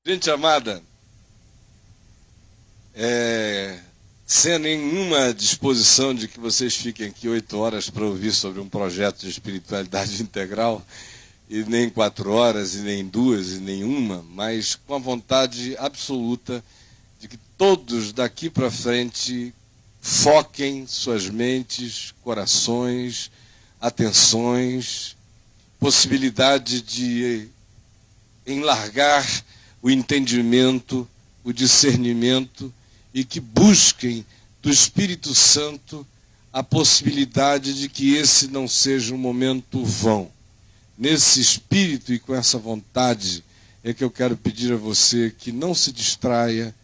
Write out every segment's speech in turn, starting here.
Gente amada, sem nenhuma disposição de que vocês fiquem aqui 8 horas para ouvir sobre um projeto de espiritualidade integral, e nem 4 horas, e nem 2, e nem 1, mas com a vontade absoluta de que todos daqui para frente foquem suas mentes, corações, atenções, possibilidade de enlargar o entendimento, o discernimento, e que busquem do Espírito Santo a possibilidade de que esse não seja um momento vão. Nesse espírito e com essa vontade é que eu quero pedir a você que não se distraia,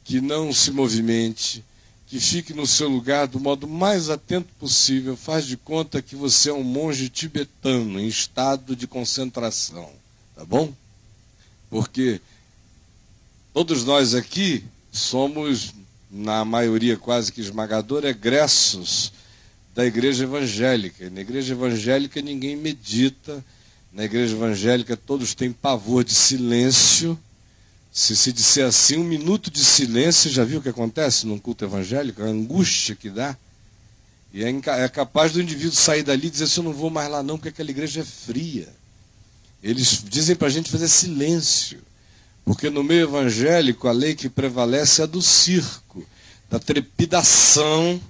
que não se movimente, que fique no seu lugar do modo mais atento possível. Faz de conta que você é um monge tibetano em estado de concentração, tá bom? Porque todos nós aqui somos, na maioria quase que esmagadora, egressos da igreja evangélica. E na igreja evangélica ninguém medita, na igreja evangélica todos têm pavor de silêncio. Se disser assim, 1 minuto de silêncio, já viu o que acontece num culto evangélico? A angústia que dá. E é capaz do indivíduo sair dali e dizer assim, eu não vou mais lá não, porque aquela igreja é fria. Eles dizem para a gente fazer silêncio. Porque no meio evangélico a lei que prevalece é a do circo, da trepidação,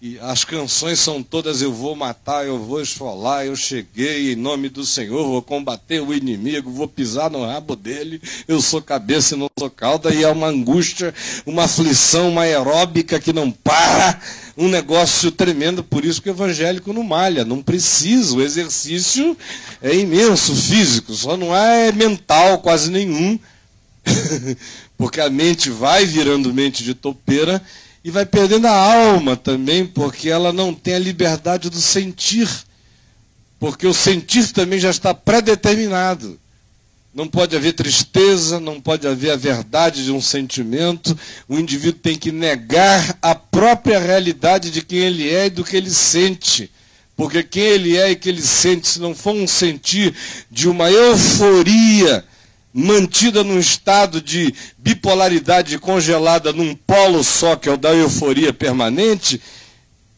e as canções são todas eu vou matar, eu vou esfolar, eu cheguei em nome do Senhor, vou combater o inimigo, vou pisar no rabo dele, eu sou cabeça e não sou cauda, e é uma angústia, uma aflição, uma aeróbica que não para, um negócio tremendo. Por isso que o evangélico não malha, não precisa, o exercício é imenso, físico, só não é mental quase nenhum, porque a mente vai virando mente de topeira e vai perdendo a alma também, porque ela não tem a liberdade do sentir, porque o sentir também já está pré-determinado. Não pode haver tristeza, não pode haver a verdade de um sentimento. O indivíduo tem que negar a própria realidade de quem ele é e do que ele sente. Porque quem ele é e que ele sente, se não for um sentir de uma euforia mantida num estado de bipolaridade congelada num polo só, que é o da euforia permanente,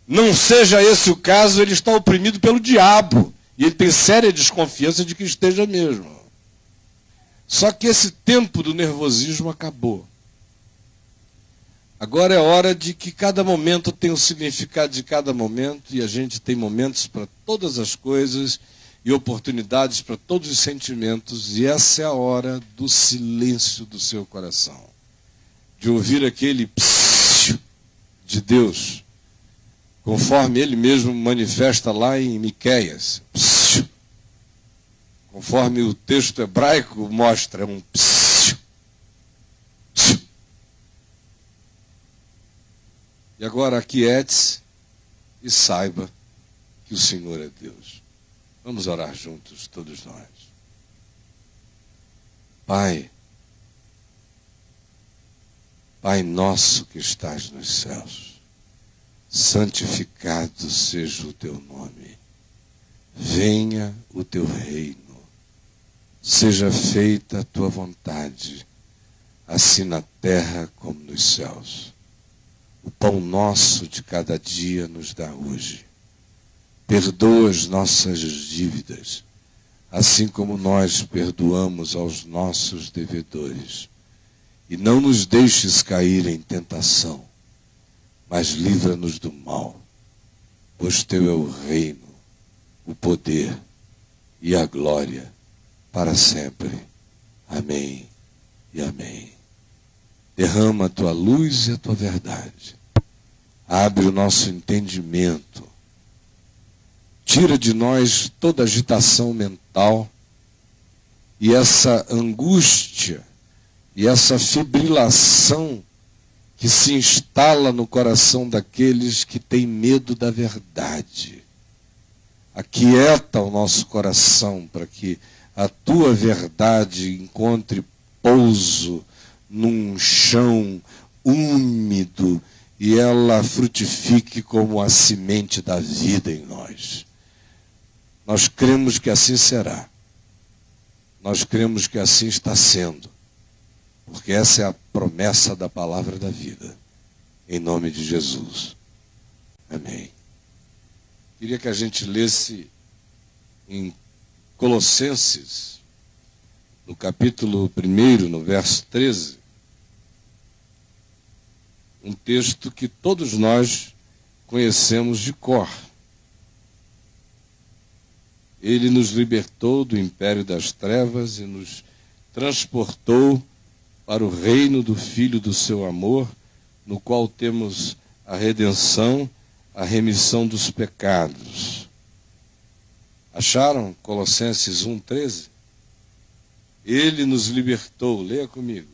não seja esse o caso, ele está oprimido pelo diabo. E ele tem séria desconfiança de que esteja mesmo. Só que esse tempo do nervosismo acabou. Agora é hora de que cada momento tenha o significado de cada momento, e a gente tem momentos para todas as coisas, e oportunidades para todos os sentimentos, e essa é a hora do silêncio do seu coração, de ouvir aquele psiu de Deus, conforme ele mesmo manifesta lá em Miqueias, psiu, conforme o texto hebraico mostra, é um psiu, psiu. E agora aquiete-se e saiba que o Senhor é Deus. Vamos orar juntos, todos nós. Pai, Pai nosso que estás nos céus, santificado seja o teu nome. Venha o teu reino. Seja feita a tua vontade, assim na terra como nos céus. O pão nosso de cada dia nos dá hoje. Perdoa as nossas dívidas, assim como nós perdoamos aos nossos devedores. E não nos deixes cair em tentação, mas livra-nos do mal, pois teu é o reino, o poder e a glória para sempre. Amém e amém. Derrama a tua luz e a tua verdade. Abre o nosso entendimento. Tira de nós toda agitação mental e essa angústia e essa fibrilação que se instala no coração daqueles que têm medo da verdade. Aquieta o nosso coração para que a tua verdade encontre pouso num chão úmido e ela frutifique como a semente da vida em nós. Nós cremos que assim será. Nós cremos que assim está sendo. porque essa é a promessa da palavra da vida. Em nome de Jesus. Amém. Queria que a gente lesse em Colossenses, no capítulo 1, no verso 13, um texto que todos nós conhecemos de cor. Ele nos libertou do império das trevas e nos transportou para o reino do Filho do seu amor, no qual temos a redenção, a remissão dos pecados. Acharam Colossenses 1,13? Ele nos libertou, leia comigo.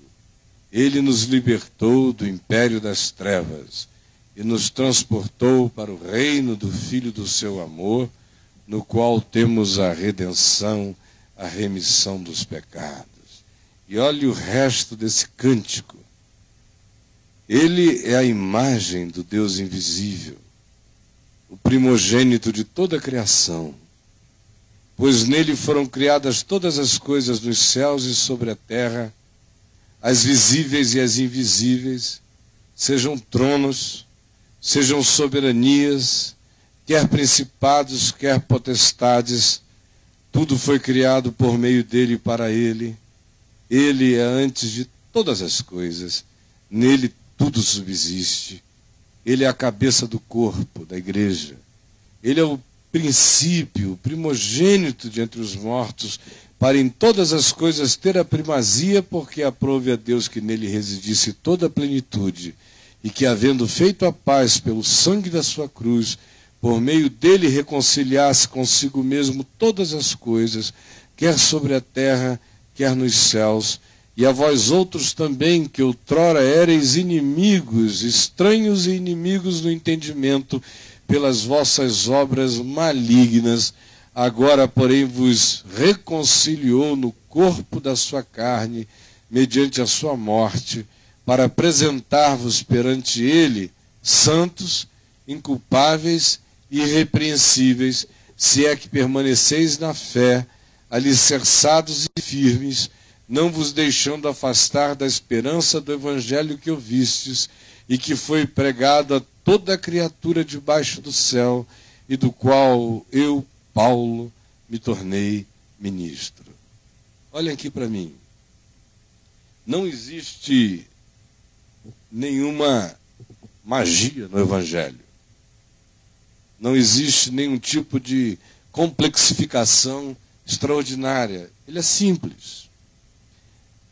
Ele nos libertou do império das trevas e nos transportou para o reino do Filho do seu amor, no qual temos a redenção, a remissão dos pecados. E olhe o resto desse cântico. Ele é a imagem do Deus invisível, o primogênito de toda a criação, pois nele foram criadas todas as coisas nos céus e sobre a terra, as visíveis e as invisíveis, sejam tronos, sejam soberanias, quer principados, quer potestades, tudo foi criado por meio dele e para ele. Ele é antes de todas as coisas, nele tudo subsiste. Ele é a cabeça do corpo, da igreja. Ele é o princípio, o primogênito de entre os mortos, para em todas as coisas ter a primazia, porque aprove a Deus que nele residisse toda a plenitude, e que, havendo feito a paz pelo sangue da sua cruz, por meio dele reconciliasse consigo mesmo todas as coisas, quer sobre a terra, quer nos céus, e a vós outros também, que outrora éreis inimigos, estranhos e inimigos no entendimento, pelas vossas obras malignas, agora, porém, vos reconciliou no corpo da sua carne, mediante a sua morte, para apresentar-vos perante ele santos, inculpáveis e irrepreensíveis, se é que permaneceis na fé, alicerçados e firmes, não vos deixando afastar da esperança do evangelho que ouvistes e que foi pregado a toda criatura debaixo do céu, e do qual eu, Paulo, me tornei ministro. Olhem aqui para mim. Não existe nenhuma magia no evangelho. Não existe nenhum tipo de complexificação extraordinária. Ele é simples.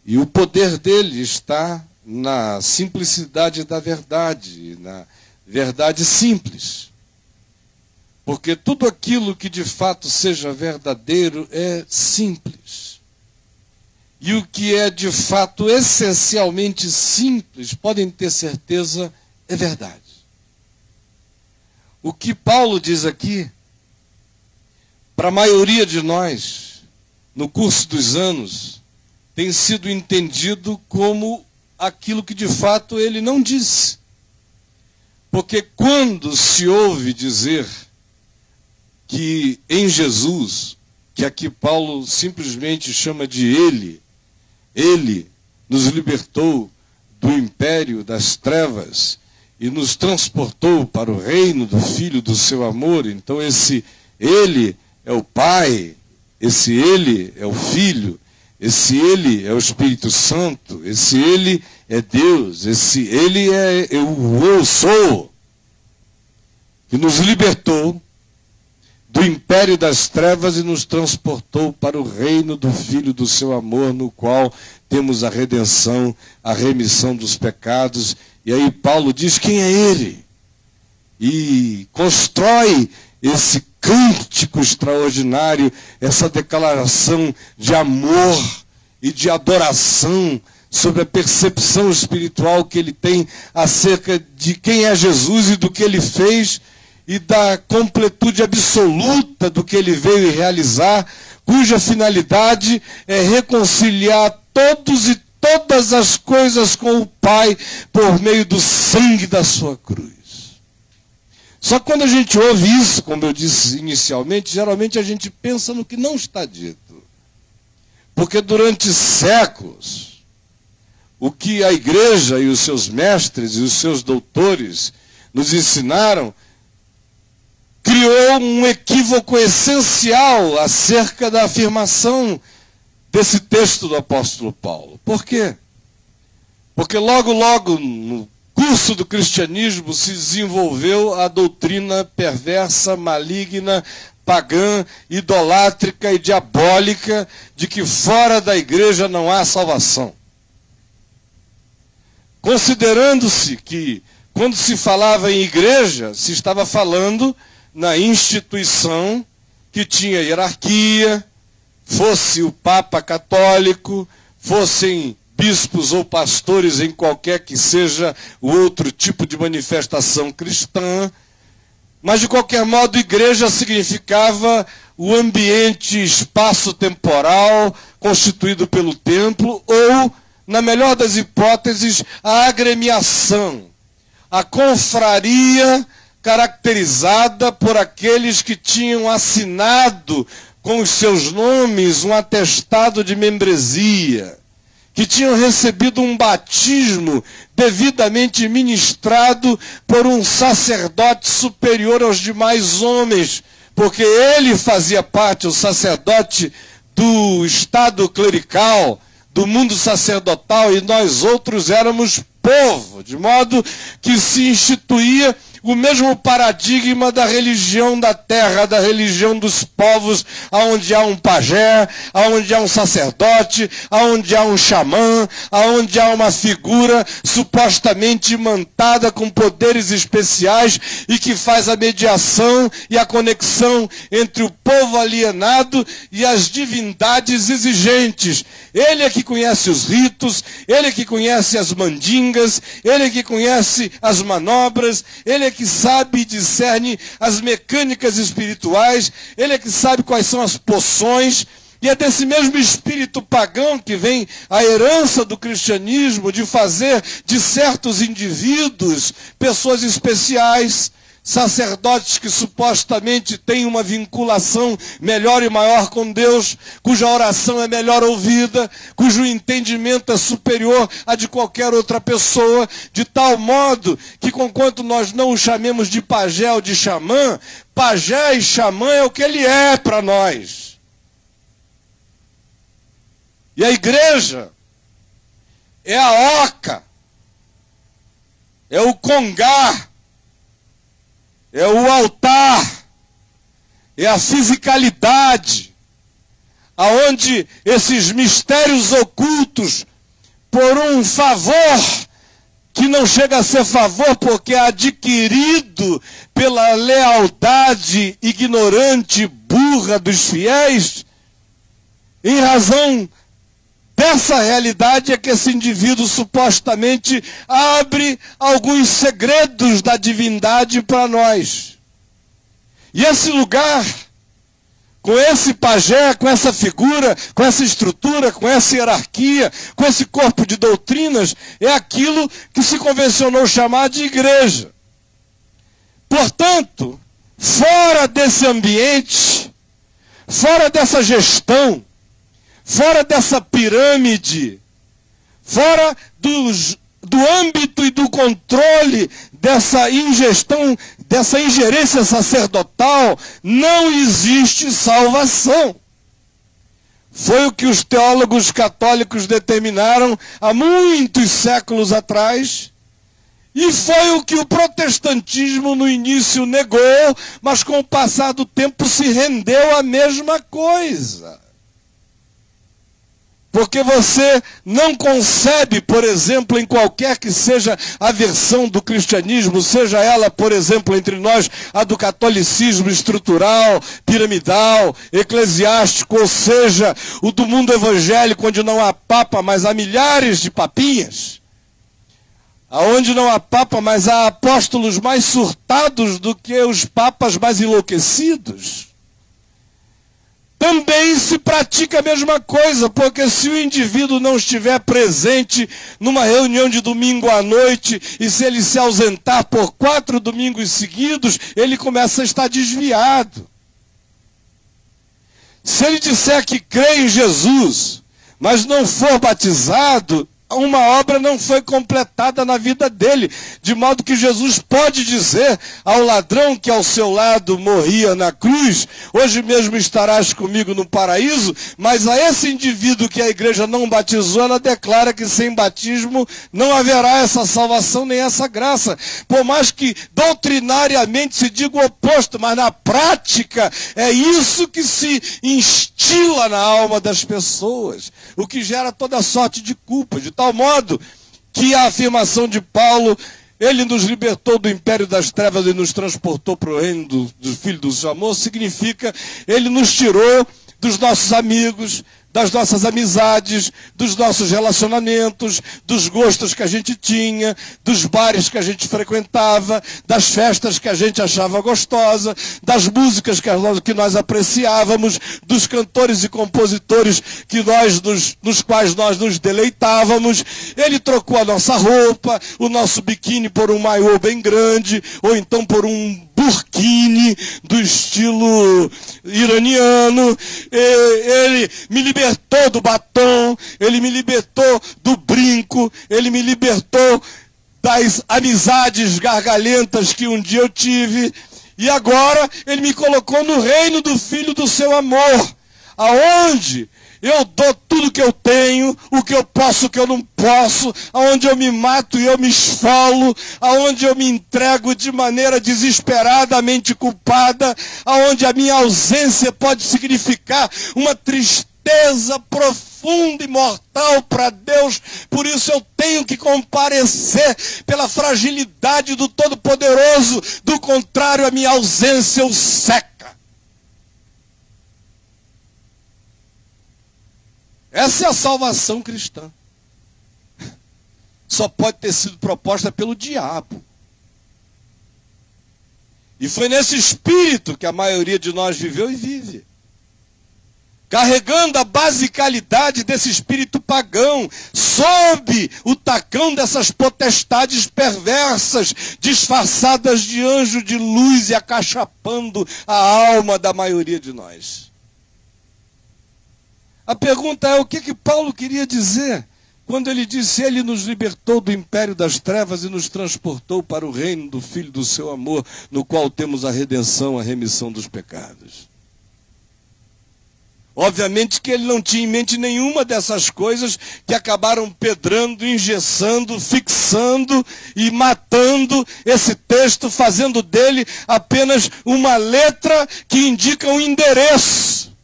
E o poder dele está na simplicidade da verdade, na verdade simples. Porque tudo aquilo que de fato seja verdadeiro é simples. E o que é de fato essencialmente simples, podem ter certeza, é verdade. O que Paulo diz aqui, para a maioria de nós, no curso dos anos, tem sido entendido como aquilo que de fato ele não disse. Porque quando se ouve dizer que em Jesus, que aqui Paulo simplesmente chama de ele nos libertou do império das trevas e nos transportou para o reino do Filho do seu amor. Então esse ele é o Pai, esse ele é o Filho, esse ele é o Espírito Santo, esse ele é Deus, esse ele é o eu sou, que nos libertou do império das trevas e nos transportou para o reino do Filho do seu amor, no qual temos a redenção, a remissão dos pecados. E aí Paulo diz quem é ele. E constrói esse cântico extraordinário, essa declaração de amor e de adoração sobre a percepção espiritual que ele tem acerca de quem é Jesus e do que ele fez, e da completude absoluta do que ele veio realizar, cuja finalidade é reconciliar todos e todas as coisas com o Pai por meio do sangue da sua cruz. Só que quando a gente ouve isso, como eu disse inicialmente, geralmente a gente pensa no que não está dito. Porque durante séculos, o que a igreja e os seus mestres e os seus doutores nos ensinaram, criou um equívoco essencial acerca da afirmação desse texto do apóstolo Paulo. Por quê? Porque logo, no curso do cristianismo se desenvolveu a doutrina perversa, maligna, pagã, idolátrica e diabólica de que fora da igreja não há salvação. Considerando-se que, quando se falava em igreja, se estava falando na instituição que tinha hierarquia, fosse o Papa católico, fossem bispos ou pastores em qualquer que seja o outro tipo de manifestação cristã, mas de qualquer modo igreja significava o ambiente espaço-temporal constituído pelo templo ou, na melhor das hipóteses, a agremiação, a confraria caracterizada por aqueles que tinham assinado com os seus nomes um atestado de membresia, que tinham recebido um batismo devidamente ministrado por um sacerdote superior aos demais homens, porque ele fazia parte, o sacerdote, do estado clerical, do mundo sacerdotal, e nós outros éramos povo, de modo que se instituía o mesmo paradigma da religião da terra, da religião dos povos, onde há um pajé, onde há um sacerdote, onde há um xamã, onde há uma figura supostamente imantada com poderes especiais e que faz a mediação e a conexão entre o povo alienado e as divindades exigentes. Ele é que conhece os ritos, ele é que conhece as mandingas, ele é que conhece as manobras, ele é que sabe e discerne as mecânicas espirituais, ele é que sabe quais são as poções, e é desse mesmo espírito pagão que vem a herança do cristianismo de fazer de certos indivíduos pessoas especiais, sacerdotes que supostamente têm uma vinculação melhor e maior com Deus, cuja oração é melhor ouvida, cujo entendimento é superior a de qualquer outra pessoa, de tal modo que, conquanto nós não o chamemos de pajé ou de xamã, pajé e xamã é o que ele é para nós. E a igreja é a oca, é o congá, é o altar, é a fisicalidade, aonde esses mistérios ocultos, por um favor, que não chega a ser favor porque é adquirido pela lealdade ignorante, burra dos fiéis, em razão dessa realidade é que esse indivíduo supostamente abre alguns segredos da divindade para nós. E esse lugar, com esse pajé, com essa figura, com essa estrutura, com essa hierarquia, com esse corpo de doutrinas, é aquilo que se convencionou chamar de igreja. Portanto, fora desse ambiente, fora dessa gestão, fora dessa pirâmide, fora do âmbito e do controle dessa ingestão, dessa ingerência sacerdotal, não existe salvação. Foi o que os teólogos católicos determinaram há muitos séculos atrás, e foi o que o protestantismo no início negou, mas com o passar do tempo se rendeu à mesma coisa. Porque você não concebe, por exemplo, em qualquer que seja a versão do cristianismo, seja ela, por exemplo, entre nós, a do catolicismo estrutural, piramidal, eclesiástico, ou seja, o do mundo evangélico, onde não há papa, mas há milhares de papinhas, aonde não há papa, mas há apóstolos mais surtados do que os papas mais enlouquecidos. Também se pratica a mesma coisa, porque se o indivíduo não estiver presente numa reunião de domingo à noite, e se ele se ausentar por 4 domingos seguidos, ele começa a estar desviado. Se ele disser que crê em Jesus, mas não for batizado, uma obra não foi completada na vida dele, de modo que Jesus pode dizer ao ladrão que ao seu lado morria na cruz: hoje mesmo estarás comigo no paraíso. Mas a esse indivíduo que a igreja não batizou, ela declara que sem batismo não haverá essa salvação nem essa graça. Por mais que doutrinariamente se diga o oposto, mas na prática é isso que se instila na alma das pessoas, o que gera toda sorte de culpa, de tal modo que a afirmação de Paulo: ele nos libertou do império das trevas e nos transportou para o reino do Filho do seu amor, significa ele nos tirou dos nossos amigos, das nossas amizades, dos nossos relacionamentos, dos gostos que a gente tinha, dos bares que a gente frequentava, das festas que a gente achava gostosa, das músicas que nós apreciávamos, dos cantores e compositores nos quais nós nos deleitávamos. Ele trocou a nossa roupa, o nosso biquíni por um maiô bem grande, ou então por um burkini do estilo iraniano. Ele me libertou do batom, ele me libertou do brinco, ele me libertou das amizades gargalhentas que um dia eu tive, e agora ele me colocou no reino do Filho do seu amor, aonde eu dou tudo que eu tenho, o que eu posso, o que eu não posso, aonde eu me mato e eu me esfolo, aonde eu me entrego de maneira desesperadamente culpada, aonde a minha ausência pode significar uma tristeza profunda e mortal para Deus. Por isso eu tenho que comparecer pela fragilidade do Todo-Poderoso, do contrário a minha ausência o seca. Essa é a salvação cristã. Só pode ter sido proposta pelo diabo. E foi nesse espírito que a maioria de nós viveu e vive. Carregando a basicalidade desse espírito pagão, sob o tacão dessas potestades perversas, disfarçadas de anjo de luz e acachapando a alma da maioria de nós. A pergunta é: o que Paulo queria dizer quando ele disse: ele nos libertou do império das trevas e nos transportou para o reino do Filho do seu amor, no qual temos a redenção, a remissão dos pecados? Obviamente que ele não tinha em mente nenhuma dessas coisas que acabaram pedrando, engessando, fixando e matando esse texto, fazendo dele apenas uma letra que indica um endereço,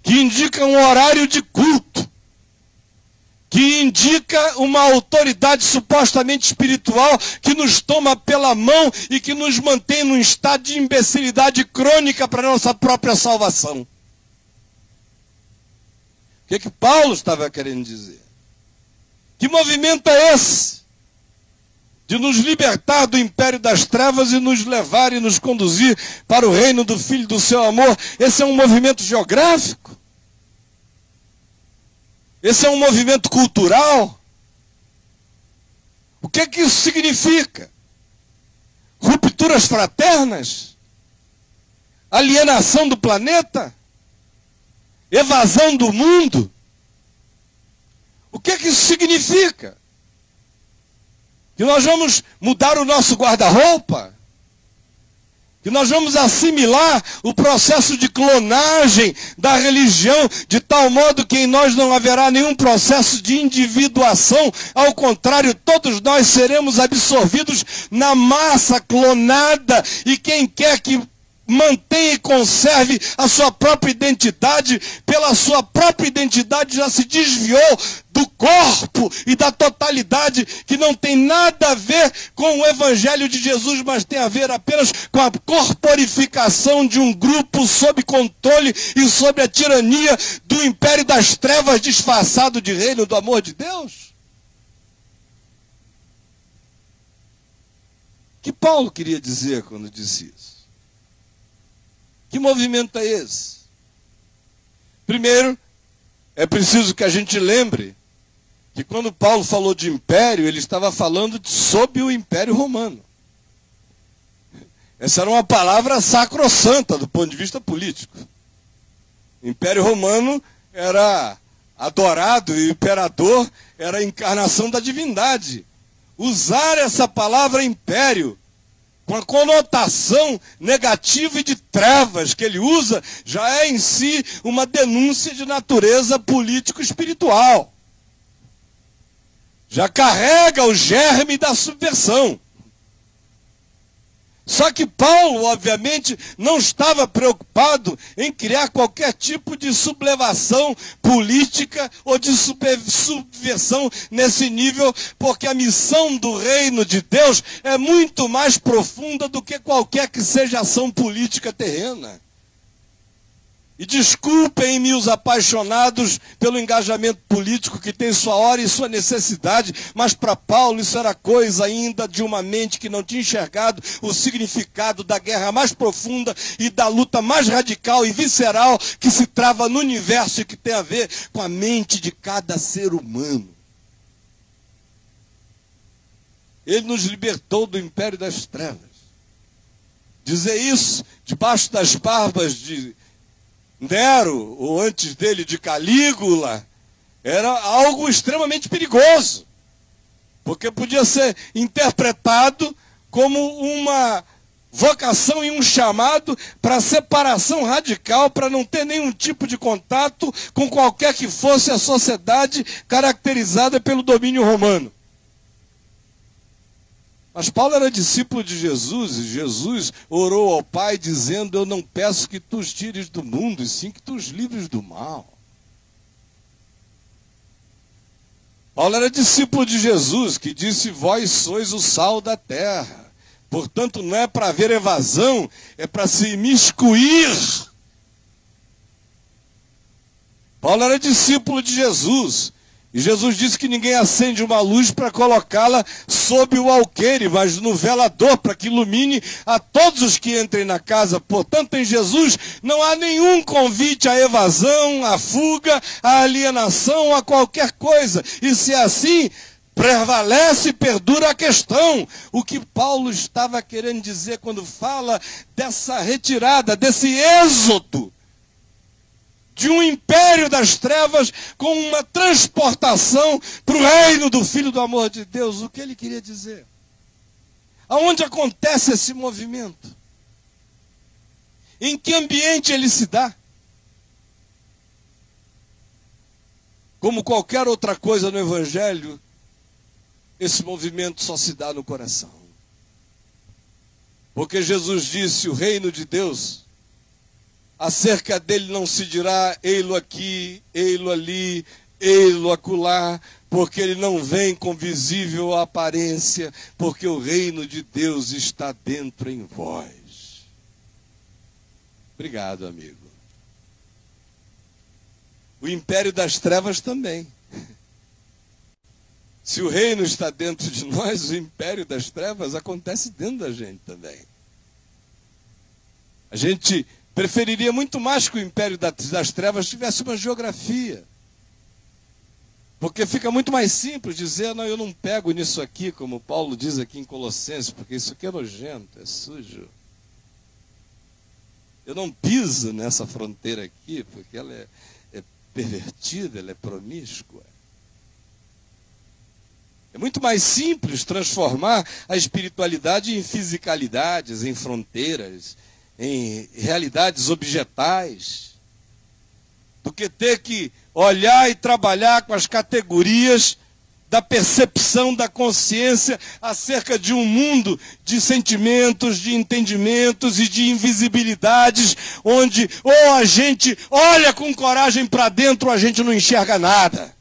que indica um horário de culto, que indica uma autoridade supostamente espiritual que nos toma pela mão e que nos mantém num estado de imbecilidade crônica para a nossa própria salvação. O que Paulo estava querendo dizer? Que movimento é esse? De nos libertar do império das trevas e nos levar e nos conduzir para o reino do Filho do seu amor. Esse é um movimento geográfico? Esse é um movimento cultural? O que isso significa? Rupturas fraternas? Alienação do planeta? Evasão do mundo? O que isso significa? Que nós vamos mudar o nosso guarda-roupa? Que nós vamos assimilar o processo de clonagem da religião, de tal modo que em nós não haverá nenhum processo de individuação. Ao contrário, todos nós seremos absorvidos na massa clonada, e quem quer que mantenha e conserve a sua própria identidade, pela sua própria identidade já se desviou do corpo e da totalidade, que não tem nada a ver com o Evangelho de Jesus, mas tem a ver apenas com a corporificação de um grupo sob controle e sob a tirania do império das trevas disfarçado de reino do amor de Deus. O que Paulo queria dizer quando disse isso? Que movimento é esse? Primeiro, é preciso que a gente lembre que quando Paulo falou de império, ele estava falando sob o Império Romano. Essa era uma palavra sacrossanta do ponto de vista político. O Império Romano era adorado, e o imperador era a encarnação da divindade. Usar essa palavra império, com a conotação negativa e de trevas que ele usa, já é em si uma denúncia de natureza político-espiritual. Já carrega o germe da subversão. Só que Paulo, obviamente, não estava preocupado em criar qualquer tipo de sublevação política ou de subversão nesse nível, porque a missão do reino de Deus é muito mais profunda do que qualquer que seja ação política terrena. E desculpem-me os apaixonados pelo engajamento político que tem sua hora e sua necessidade, mas para Paulo isso era coisa ainda de uma mente que não tinha enxergado o significado da guerra mais profunda e da luta mais radical e visceral que se trava no universo e que tem a ver com a mente de cada ser humano. Ele nos libertou do império das trevas. Dizer isso debaixo das barbas de Nero, ou antes dele de Calígula, era algo extremamente perigoso, porque podia ser interpretado como uma vocação e um chamado para separação radical, para não ter nenhum tipo de contato com qualquer que fosse a sociedade caracterizada pelo domínio romano. Mas Paulo era discípulo de Jesus, e Jesus orou ao Pai dizendo: eu não peço que tu os tires do mundo, e sim que tu os livres do mal. Paulo era discípulo de Jesus, que disse: vós sois o sal da terra. Portanto, não é para haver evasão, é para se imiscuir. Paulo era discípulo de Jesus. E Jesus disse que ninguém acende uma luz para colocá-la sob o alqueire, mas no velador, para que ilumine a todos os que entrem na casa. Portanto, em Jesus não há nenhum convite à evasão, à fuga, à alienação, a qualquer coisa. E se é assim, prevalece e perdura a questão. O que Paulo estava querendo dizer quando fala dessa retirada, desse êxodo de um império das trevas com uma transportação para o reino do Filho do amor de Deus. O que ele queria dizer? Aonde acontece esse movimento? Em que ambiente ele se dá? Como qualquer outra coisa no Evangelho, esse movimento só se dá no coração. Porque Jesus disse: o reino de Deus, acerca dele não se dirá ei-lo aqui, ei-lo ali, ei-lo acolá, porque ele não vem com visível aparência, porque o reino de Deus está dentro em vós. Obrigado, amigo. O império das trevas também. Se o reino está dentro de nós, o império das trevas acontece dentro da gente também. A gente preferiria muito mais que o império das trevas tivesse uma geografia. Porque fica muito mais simples dizer: não, eu não pego nisso aqui, como Paulo diz aqui em Colossenses, porque isso aqui é nojento, é sujo. Eu não piso nessa fronteira aqui, porque ela é pervertida, ela é promíscua. É muito mais simples transformar a espiritualidade em fisicalidades, em fronteiras, em realidades objetais, do que ter que olhar e trabalhar com as categorias da percepção, da consciência acerca de um mundo de sentimentos, de entendimentos e de invisibilidades, onde ou a gente olha com coragem para dentro ou a gente não enxerga nada.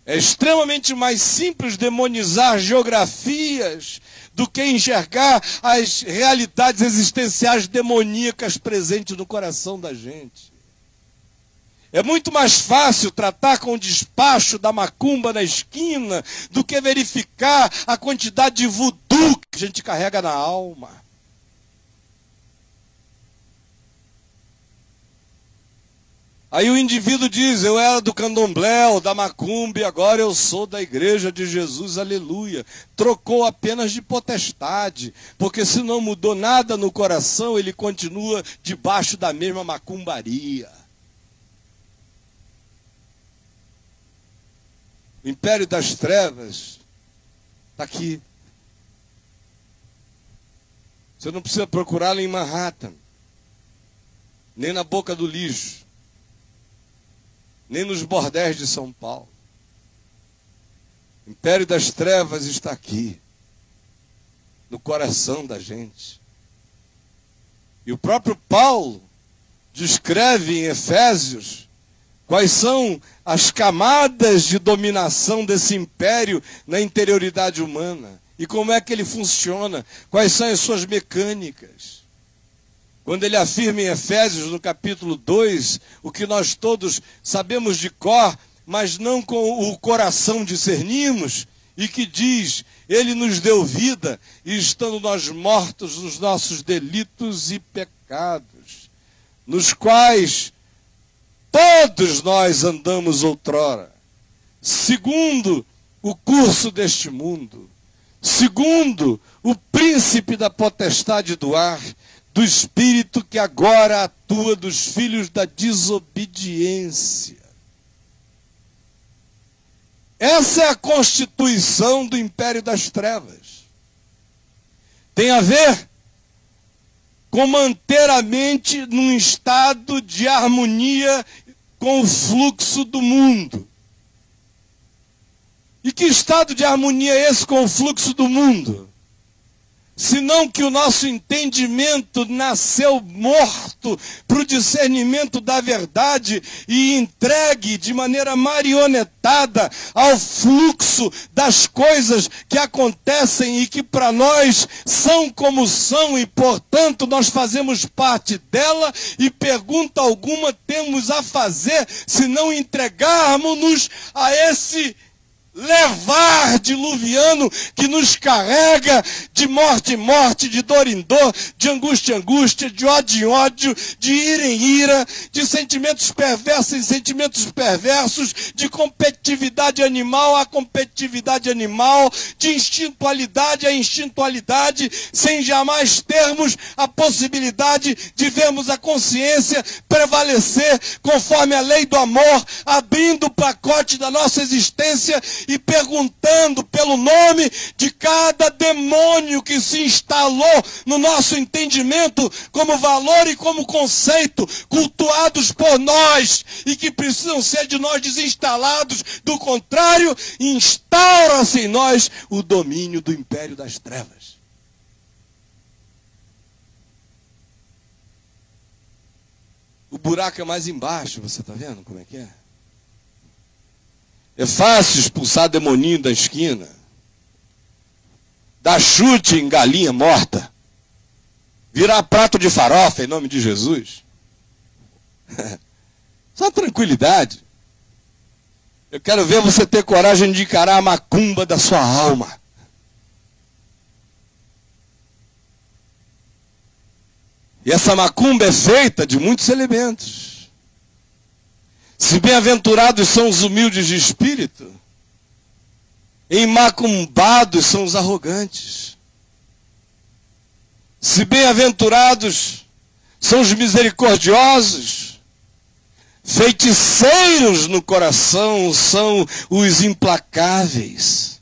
É extremamente mais simples demonizar geografias do que enxergar as realidades existenciais demoníacas presentes no coração da gente. É muito mais fácil tratar com o despacho da macumba na esquina do que verificar a quantidade de voodoo que a gente carrega na alma. Aí o indivíduo diz: eu era do candomblé ou da macumba e agora eu sou da igreja de Jesus, aleluia. Trocou apenas de potestade, porque se não mudou nada no coração, ele continua debaixo da mesma macumbaria. O império das trevas está aqui. Você não precisa procurá-lo em Manhattan, nem na boca do lixo, nem nos bordéis de São Paulo. O império das trevas está aqui, no coração da gente. E o próprio Paulo descreve em Efésios quais são as camadas de dominação desse império na interioridade humana. E como é que ele funciona? Quais são as suas mecânicas? Quando ele afirma em Efésios, no capítulo 2, o que nós todos sabemos de cor, mas não com o coração discernimos, e que diz, ele nos deu vida, e estando nós mortos nos nossos delitos e pecados, nos quais todos nós andamos outrora, segundo o curso deste mundo, segundo o príncipe da potestade do ar, do espírito que agora atua dos filhos da desobediência. Essa é a constituição do império das trevas. Tem a ver com manter a mente num estado de harmonia com o fluxo do mundo. E que estado de harmonia é esse com o fluxo do mundo? Senão que o nosso entendimento nasceu morto para o discernimento da verdade e entregue de maneira marionetada ao fluxo das coisas que acontecem e que para nós são como são e, portanto, nós fazemos parte dela e pergunta alguma temos a fazer se não entregarmos-nos a esse levar diluviano que nos carrega de morte em morte, de dor em dor, de angústia em angústia, de ódio em ódio, de ira em ira, de sentimentos perversos em sentimentos perversos, de competitividade animal a competitividade animal, de instintualidade a instintualidade, sem jamais termos a possibilidade de vermos a consciência prevalecer conforme a lei do amor, abrindo o pacote da nossa existência e perguntando pelo nome de cada demônio que se instalou no nosso entendimento como valor e como conceito, cultuados por nós e que precisam ser de nós desinstalados. Do contrário, instaura-se em nós o domínio do império das trevas. O buraco é mais embaixo, você está vendo como é que é? É fácil expulsar demoninho da esquina, dar chute em galinha morta, virar prato de farofa em nome de Jesus. Só tranquilidade. Eu quero ver você ter coragem de encarar a macumba da sua alma. E essa macumba é feita de muitos elementos. Se bem-aventurados são os humildes de espírito, emacumbados são os arrogantes. Se bem-aventurados são os misericordiosos, feiticeiros no coração são os implacáveis.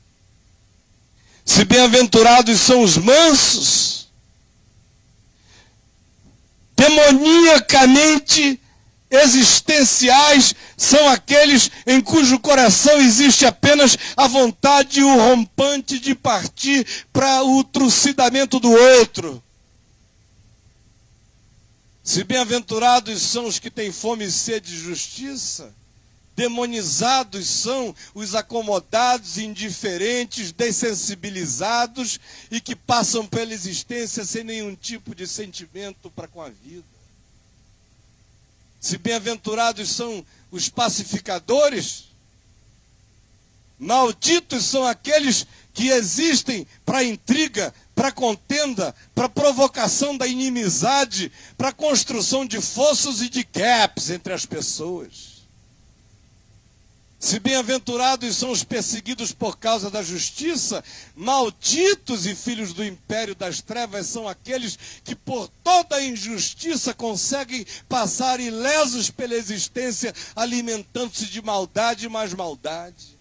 Se bem-aventurados são os mansos, demoniacamente existenciais são aqueles em cujo coração existe apenas a vontade e o rompante de partir para o trucidamento do outro. Se bem-aventurados são os que têm fome e sede de justiça, demonizados são os acomodados, indiferentes, dessensibilizados e que passam pela existência sem nenhum tipo de sentimento para com a vida. Se bem-aventurados são os pacificadores, malditos são aqueles que existem para intriga, para contenda, para provocação da inimizade, para construção de fossos e de gaps entre as pessoas. Se bem-aventurados são os perseguidos por causa da justiça, malditos e filhos do império das trevas são aqueles que por toda a injustiça conseguem passar ilesos pela existência, alimentando-se de maldade e mais maldade.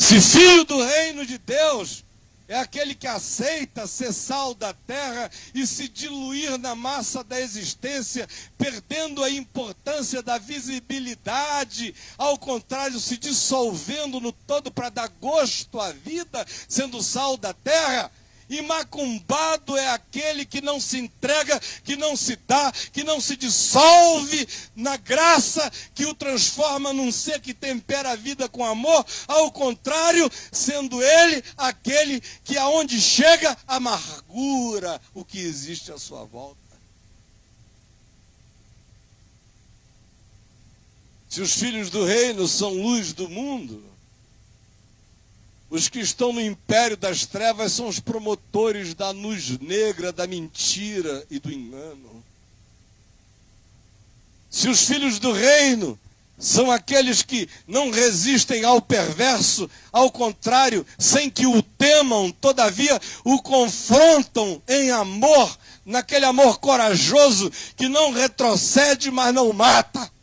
Se filho do reino de Deus, é aquele que aceita ser sal da terra e se diluir na massa da existência, perdendo a importância da visibilidade, ao contrário, se dissolvendo no todo para dar gosto à vida, sendo sal da terra. E macumbado é aquele que não se entrega, que não se dá, que não se dissolve na graça que o transforma num ser que tempera a vida com amor. Ao contrário, sendo ele aquele que aonde chega, amargura o que existe à sua volta. Se os filhos do reino são luz do mundo, os que estão no império das trevas são os promotores da luz negra, da mentira e do engano. Se os filhos do reino são aqueles que não resistem ao perverso, ao contrário, sem que o temam, todavia o confrontam em amor, naquele amor corajoso que não retrocede, mas não mata.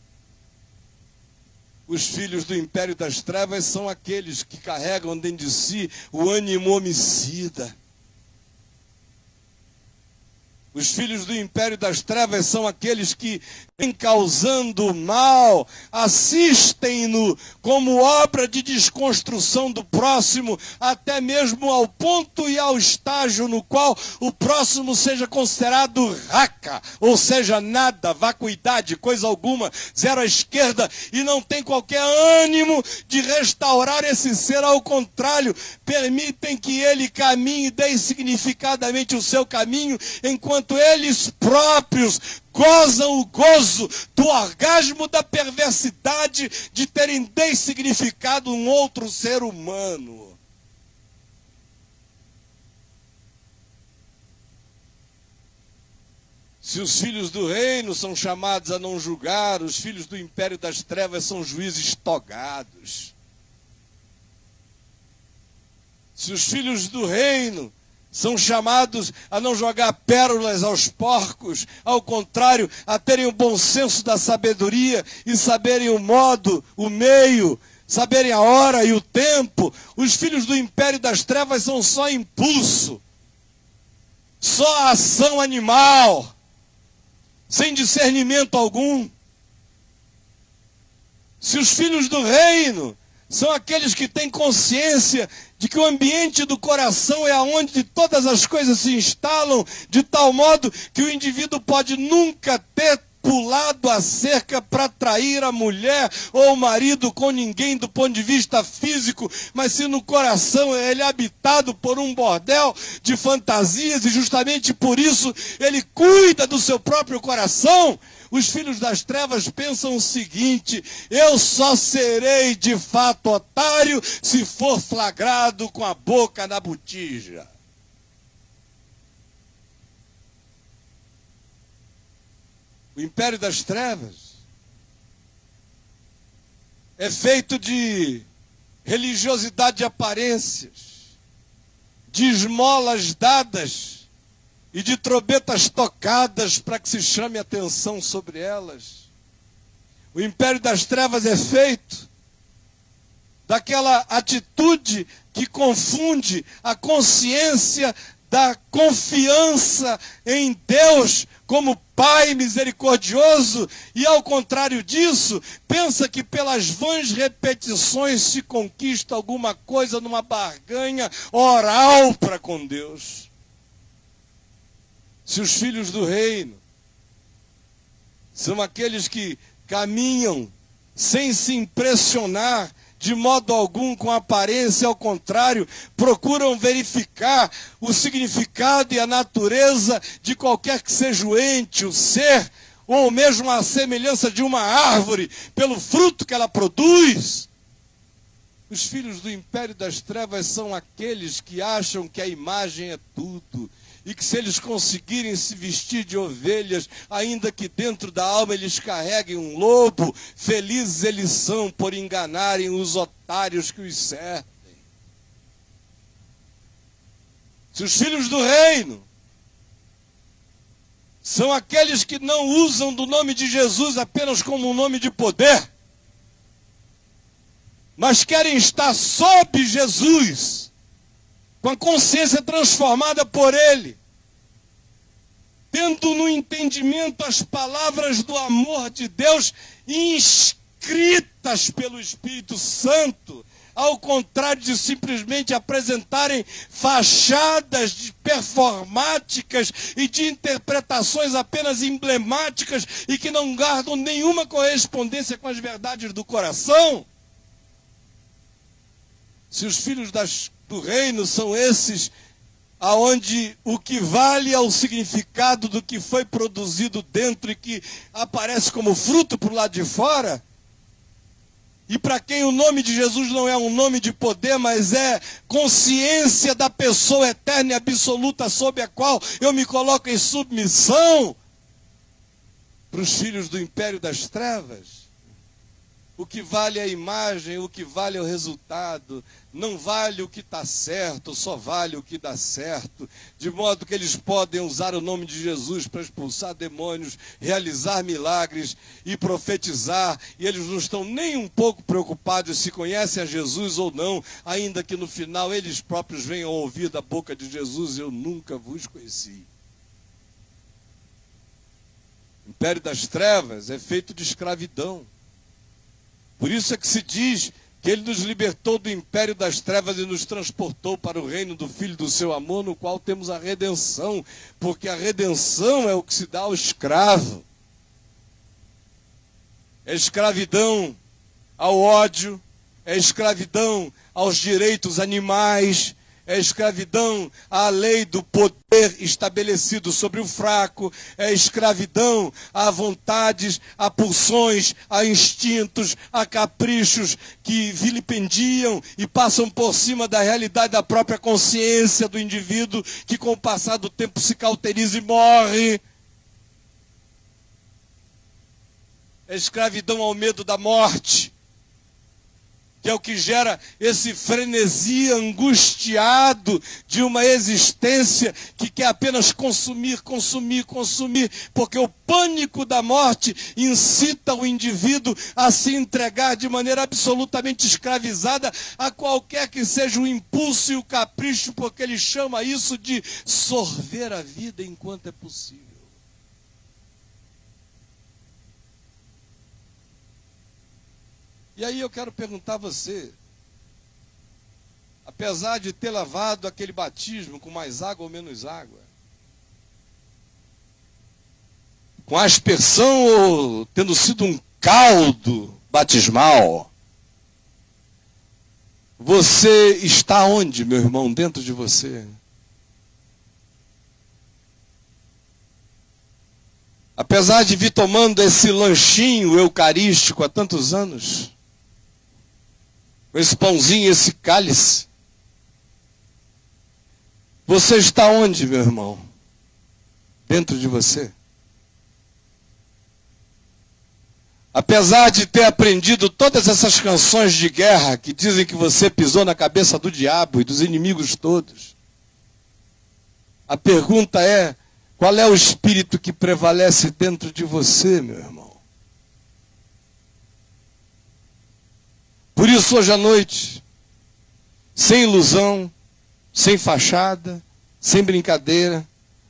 Os filhos do império das trevas são aqueles que carregam dentro de si o ânimo homicida. Os filhos do império das trevas são aqueles que, vêm causando mal, assistem-no como obra de desconstrução do próximo, até mesmo ao ponto e ao estágio no qual o próximo seja considerado raca, ou seja, nada, vacuidade, coisa alguma, zero à esquerda, e não tem qualquer ânimo de restaurar esse ser. Ao contrário, permitem que ele caminhe designificadamente o seu caminho, enquanto eles próprios gozam o gozo do orgasmo da perversidade de terem dessignificado um outro ser humano. Se os filhos do reino são chamados a não julgar, os filhos do império das trevas são juízes togados. Se os filhos do reino são chamados a não jogar pérolas aos porcos, ao contrário, a terem o bom senso da sabedoria e saberem o modo, o meio, saberem a hora e o tempo. Os filhos do império das trevas são só impulso, só ação animal, sem discernimento algum. Se os filhos do reino são aqueles que têm consciência de que o ambiente do coração é aonde todas as coisas se instalam, de tal modo que o indivíduo pode nunca ter pulado a cerca para trair a mulher ou o marido com ninguém do ponto de vista físico, mas se no coração ele é habitado por um bordel de fantasias e justamente por isso ele cuida do seu próprio coração. Os filhos das trevas pensam o seguinte: eu só serei de fato otário se for flagrado com a boca na botija. O império das trevas é feito de religiosidade de aparências, de esmolas dadas e de trombetas tocadas para que se chame atenção sobre elas. O império das trevas é feito daquela atitude que confunde a consciência da confiança em Deus como Pai misericordioso e, ao contrário disso, pensa que pelas vãs repetições se conquista alguma coisa numa barganha oral para com Deus. Se os filhos do reino são aqueles que caminham sem se impressionar de modo algum com a aparência, ao contrário, procuram verificar o significado e a natureza de qualquer que seja o ente, o ser, ou mesmo a semelhança de uma árvore, pelo fruto que ela produz. Os filhos do império das trevas são aqueles que acham que a imagem é tudo, e que se eles conseguirem se vestir de ovelhas, ainda que dentro da alma eles carreguem um lobo, felizes eles são por enganarem os otários que os servem. Se os filhos do reino são aqueles que não usam do nome de Jesus apenas como um nome de poder, mas querem estar sob Jesus, com a consciência transformada por Ele, tendo no entendimento as palavras do amor de Deus inscritas pelo Espírito Santo, ao contrário de simplesmente apresentarem fachadas de performáticas e de interpretações apenas emblemáticas e que não guardam nenhuma correspondência com as verdades do coração. Se os filhos do reino são esses, aonde o que vale é o significado do que foi produzido dentro e que aparece como fruto para o lado de fora, e para quem o nome de Jesus não é um nome de poder, mas é consciência da pessoa eterna e absoluta sob a qual eu me coloco em submissão, para os filhos do império das trevas, o que vale é a imagem, o que vale é o resultado. Não vale o que está certo, só vale o que dá certo. De modo que eles podem usar o nome de Jesus para expulsar demônios, realizar milagres e profetizar. E eles não estão nem um pouco preocupados se conhecem a Jesus ou não, ainda que no final eles próprios venham ouvir da boca de Jesus: eu nunca vos conheci. O império das trevas é feito de escravidão. Por isso é que se diz que ele nos libertou do império das trevas e nos transportou para o reino do Filho do seu amor, no qual temos a redenção, porque a redenção é o que se dá ao escravo. É escravidão ao ódio, é escravidão aos direitos animais, é escravidão à lei do poder estabelecido sobre o fraco, é escravidão a vontades, a pulsões, a instintos, a caprichos que vilipendiam e passam por cima da realidade da própria consciência do indivíduo, que com o passar do tempo se cauteriza e morre. É escravidão ao medo da morte, que é o que gera esse frenesi angustiado de uma existência que quer apenas consumir, consumir, consumir, porque o pânico da morte incita o indivíduo a se entregar de maneira absolutamente escravizada a qualquer que seja o impulso e o capricho, porque ele chama isso de sorver a vida enquanto é possível. E aí eu quero perguntar a você, apesar de ter lavado aquele batismo com mais água ou menos água, com aspersão ou tendo sido um caldo batismal, você está onde, meu irmão, dentro de você? Apesar de vir tomando esse lanchinho eucarístico há tantos anos, com esse pãozinho, esse cálice, você está onde, meu irmão? Dentro de você? Apesar de ter aprendido todas essas canções de guerra que dizem que você pisou na cabeça do diabo e dos inimigos todos, a pergunta é: qual é o espírito que prevalece dentro de você, meu irmão? Por isso, hoje à noite, sem ilusão, sem fachada, sem brincadeira,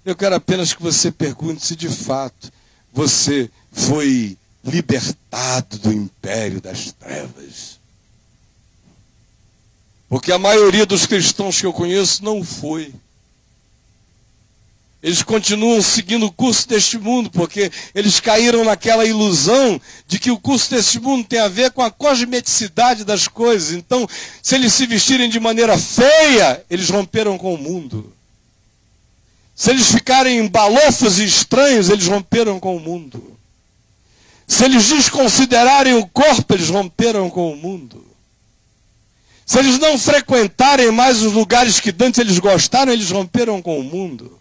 eu quero apenas que você pergunte se de fato você foi libertado do império das trevas. Porque a maioria dos cristãos que eu conheço não foi. Eles continuam seguindo o curso deste mundo, porque eles caíram naquela ilusão de que o curso deste mundo tem a ver com a cosmeticidade das coisas. Então, se eles se vestirem de maneira feia, eles romperam com o mundo. Se eles ficarem balofos e estranhos, eles romperam com o mundo. Se eles desconsiderarem o corpo, eles romperam com o mundo. Se eles não frequentarem mais os lugares que antes eles gostaram, eles romperam com o mundo.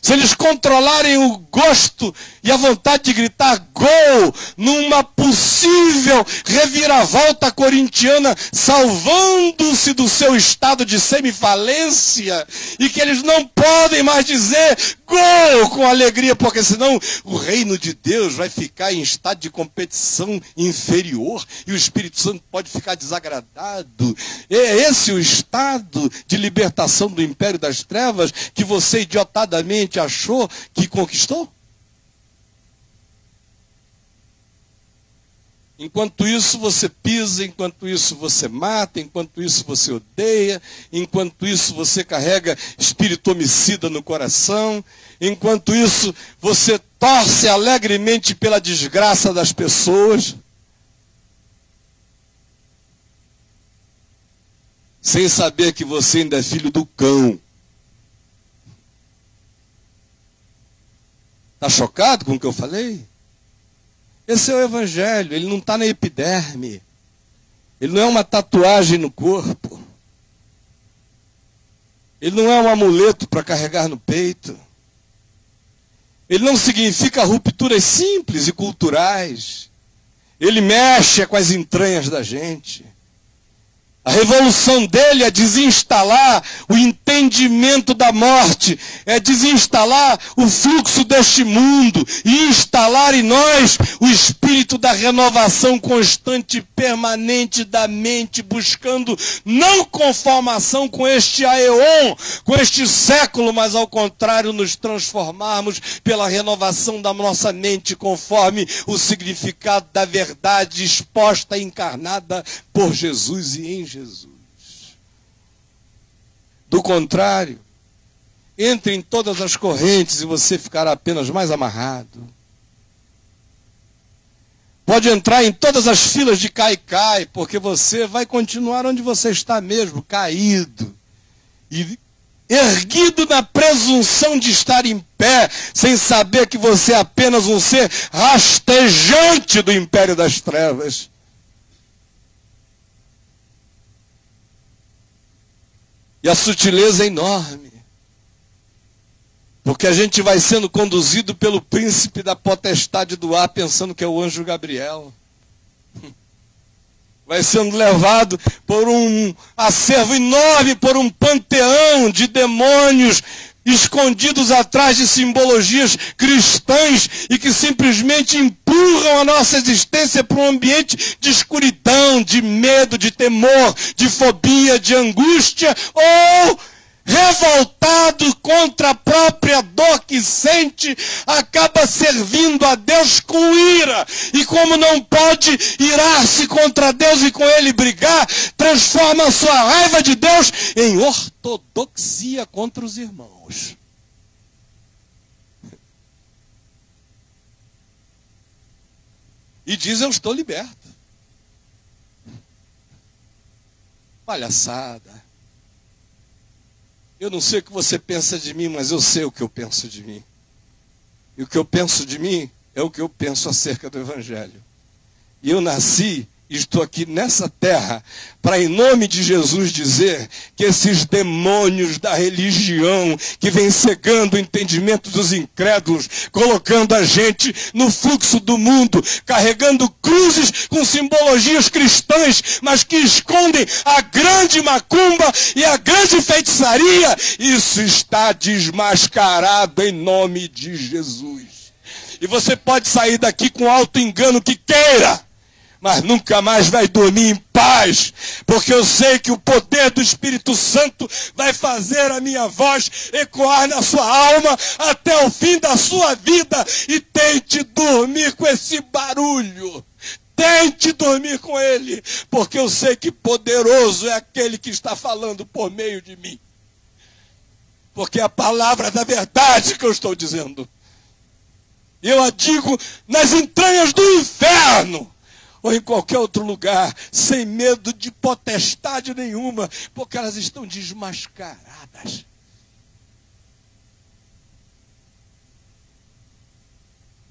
Se eles controlarem o gosto e a vontade de gritar gol numa possível possível reviravolta corintiana, salvando-se do seu estado de semifalência, e que eles não podem mais dizer gol com alegria, porque senão o reino de Deus vai ficar em estado de competição inferior e o Espírito Santo pode ficar desagradado. É esse o estado de libertação do império das trevas que você idiotadamente achou que conquistou? Enquanto isso você pisa, enquanto isso você mata, enquanto isso você odeia, enquanto isso você carrega espírito homicida no coração, enquanto isso você torce alegremente pela desgraça das pessoas, sem saber que você ainda é filho do cão. Está chocado com o que eu falei? Esse é o Evangelho, ele não está na epiderme. Ele não é uma tatuagem no corpo. Ele não é um amuleto para carregar no peito. Ele não significa rupturas simples e culturais. Ele mexe com as entranhas da gente. A revolução dele é desinstalar o entendimento da morte, é desinstalar o fluxo deste mundo e instalar em nós o espírito da renovação constante e permanente da mente, buscando não conformação com este aeon, com este século, mas ao contrário, nos transformarmos pela renovação da nossa mente conforme o significado da verdade exposta e encarnada por Jesus e em Jesus. Do contrário, entre em todas as correntes e você ficará apenas mais amarrado. Pode entrar em todas as filas de cai-cai, porque você vai continuar onde você está mesmo, caído. E erguido na presunção de estar em pé, sem saber que você é apenas um ser rastejante do império das trevas. E a sutileza é enorme. Porque a gente vai sendo conduzido pelo príncipe da potestade do ar, pensando que é o anjo Gabriel. Vai sendo levado por um acervo enorme, por um panteão de demônios escondidos atrás de simbologias cristãs e que simplesmente empurram a nossa existência para um ambiente de escuridão, de medo, de temor, de fobia, de angústia, ou revoltado contra a própria dor que sente, acaba servindo a Deus com ira. E como não pode irar-se contra Deus e com ele brigar, transforma a sua raiva de Deus em ortodoxia contra os irmãos. E diz: eu estou liberto. Palhaçada. Eu não sei o que você pensa de mim, mas eu sei o que eu penso de mim. E o que eu penso de mim é o que eu penso acerca do Evangelho. E eu nasci e estou aqui nessa terra para, em nome de Jesus, dizer que esses demônios da religião que vêm cegando o entendimento dos incrédulos, colocando a gente no fluxo do mundo, carregando cruzes com simbologias cristãs, mas que escondem a grande macumba e a grande feitiçaria, isso está desmascarado em nome de Jesus. E você pode sair daqui com alto engano que queira, mas nunca mais vai dormir em paz, porque eu sei que o poder do Espírito Santo vai fazer a minha voz ecoar na sua alma até o fim da sua vida. E tente dormir com esse barulho. Tente dormir com ele, porque eu sei que poderoso é aquele que está falando por meio de mim. Porque é a palavra da verdade que eu estou dizendo. Eu a digo nas entranhas do inferno, ou em qualquer outro lugar, sem medo de potestade nenhuma, porque elas estão desmascaradas.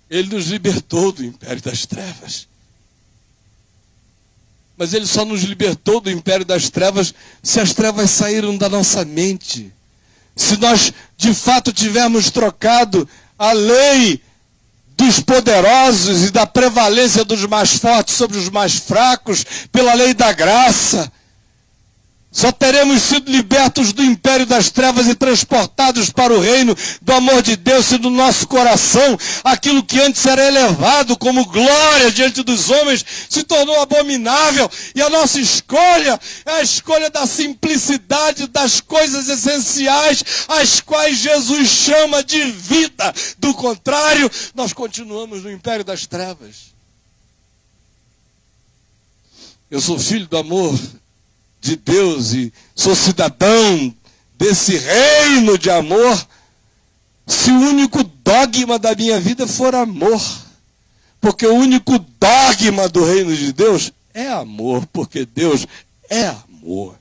Ele nos libertou do império das trevas. Mas ele só nos libertou do império das trevas se as trevas saíram da nossa mente. Se nós, de fato, tivermos trocado a lei dos poderosos e da prevalência dos mais fortes sobre os mais fracos, pela lei da graça. Só teremos sido libertos do império das trevas e transportados para o reino do amor de Deus, se no nosso coração aquilo que antes era elevado como glória diante dos homens se tornou abominável. E a nossa escolha é a escolha da simplicidade das coisas essenciais, as quais Jesus chama de vida. Do contrário, nós continuamos no império das trevas. Eu sou filho do amor de Deus e sou cidadão desse reino de amor, se o único dogma da minha vida for amor. Porque o único dogma do reino de Deus é amor, porque Deus é amor.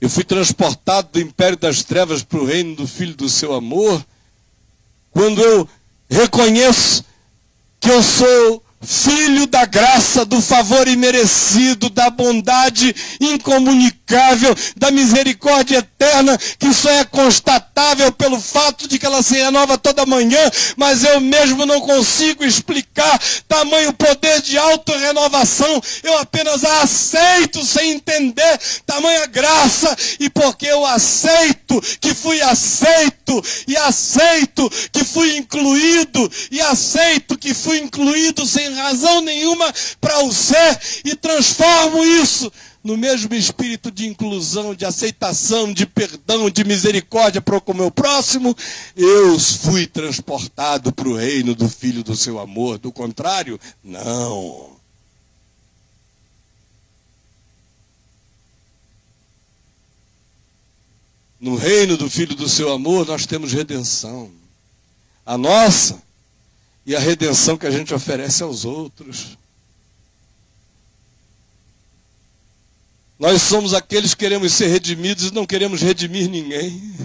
Eu fui transportado do império das trevas para o reino do Filho do seu amor, quando eu reconheço que eu sou filho da graça, do favor imerecido, da bondade incomunicável, da misericórdia eterna, que só é constatável pelo fato de que ela se renova toda manhã, mas eu mesmo não consigo explicar tamanho poder de autorrenovação. Eu apenas a aceito sem entender tamanha graça, e porque eu aceito que fui aceito, e aceito que fui incluído, e aceito que fui incluído sem razão nenhuma para o ser, e transformo isso no mesmo espírito de inclusão, de aceitação, de perdão, de misericórdia para com o meu próximo, eu fui transportado para o reino do Filho do seu amor. Do contrário, não. No reino do Filho do seu amor, nós temos redenção. A nossa e a redenção que a gente oferece aos outros. Nós somos aqueles que queremos ser redimidos e não queremos redimir ninguém.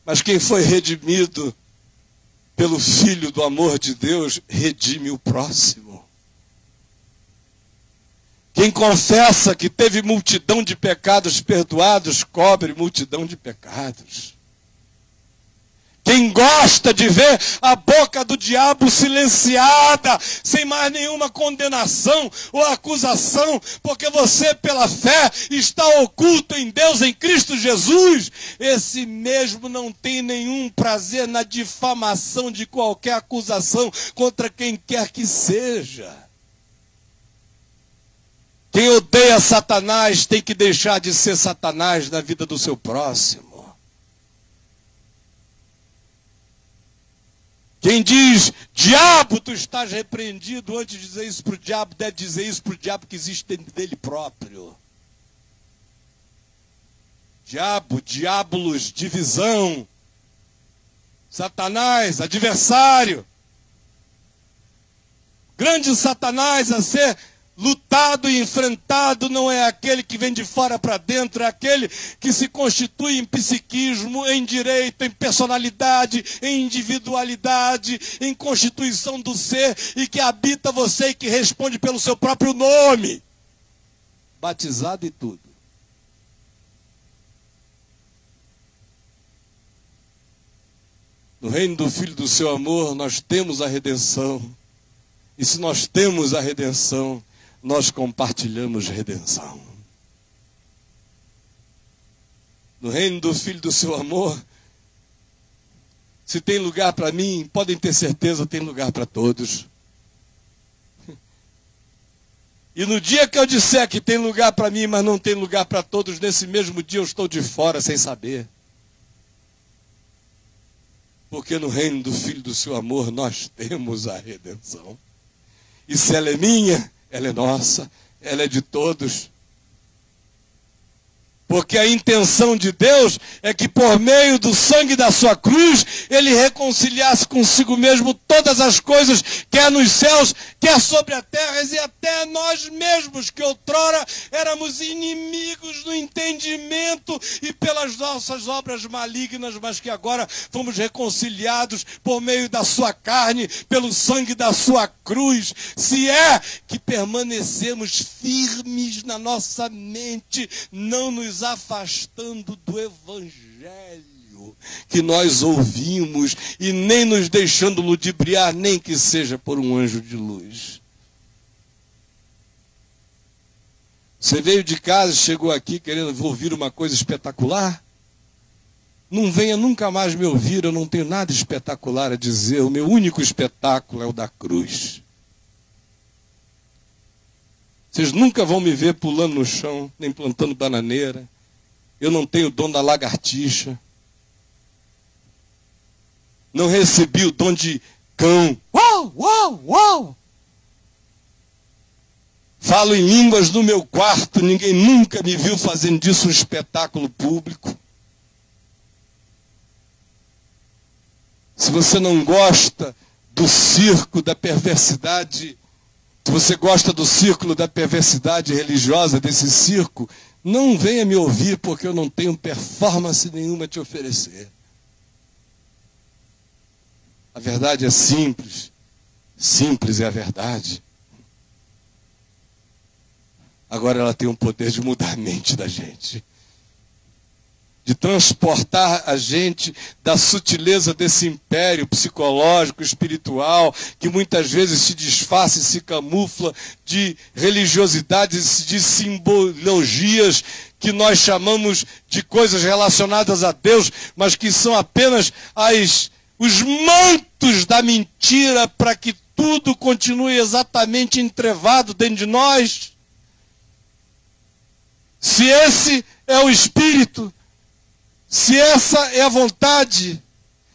Mas quem foi redimido pelo Filho do amor de Deus, redime o próximo. Quem confessa que teve multidão de pecados perdoados, cobre multidão de pecados. Quem gosta de ver a boca do diabo silenciada, sem mais nenhuma condenação ou acusação, porque você, pela fé, está oculto em Deus, em Cristo Jesus, esse mesmo não tem nenhum prazer na difamação de qualquer acusação contra quem quer que seja. Quem odeia Satanás tem que deixar de ser Satanás na vida do seu próximo. Quem diz, diabo, tu estás repreendido, antes de dizer isso para o diabo, deve dizer isso para o diabo que existe dentro dele próprio. Diabo, diabolos, divisão. Satanás, adversário. Grande Satanás a ser lutado e enfrentado não é aquele que vem de fora para dentro, é aquele que se constitui em psiquismo, em direito, em personalidade, em individualidade, em constituição do ser, e que habita você e que responde pelo seu próprio nome, batizado e tudo. No reino do Filho do seu amor, nós temos a redenção, e se nós temos a redenção, nós compartilhamos redenção. No reino do Filho do seu amor, se tem lugar para mim, podem ter certeza, tem lugar para todos. E no dia que eu disser que tem lugar para mim, mas não tem lugar para todos, nesse mesmo dia eu estou de fora sem saber. Porque no reino do Filho do seu amor, nós temos a redenção. E se ela é minha, ela é nossa, ela é de todos. Porque a intenção de Deus é que por meio do sangue da sua cruz, Ele reconciliasse consigo mesmo todas as coisas, quer nos céus, quer sobre a terra, e até nós mesmos, que outrora éramos inimigos do entendimento e pelas nossas obras malignas, mas que agora fomos reconciliados por meio da sua carne, pelo sangue da sua cruz. Se é que permanecemos firmes na nossa mente, não nos afastando do Evangelho. que nós ouvimos, e nem nos deixando ludibriar, nem que seja por um anjo de luz. Você veio de casa e chegou aqui querendo ouvir uma coisa espetacular? Não venha nunca mais me ouvir, eu não tenho nada espetacular a dizer. O meu único espetáculo é o da cruz. Vocês nunca vão me ver pulando no chão, nem plantando bananeira. Eu não tenho o dom da lagartixa. Não recebi o dom de cão. Uau, uau, uau! Falo em línguas no meu quarto, ninguém nunca me viu fazendo disso um espetáculo público. Se você não gosta do circo da perversidade, se você gosta do círculo da perversidade religiosa, desse circo, não venha me ouvir, porque eu não tenho performance nenhuma a te oferecer. A verdade é simples. Simples é a verdade. Agora ela tem o poder de mudar a mente da gente. De transportar a gente da sutileza desse império psicológico, espiritual, que muitas vezes se disfarça e se camufla de religiosidades, de simbologias que nós chamamos de coisas relacionadas a Deus, mas que são apenas os mantos da mentira para que tudo continue exatamente entrevado dentro de nós. Se esse é o Espírito, se essa é a vontade,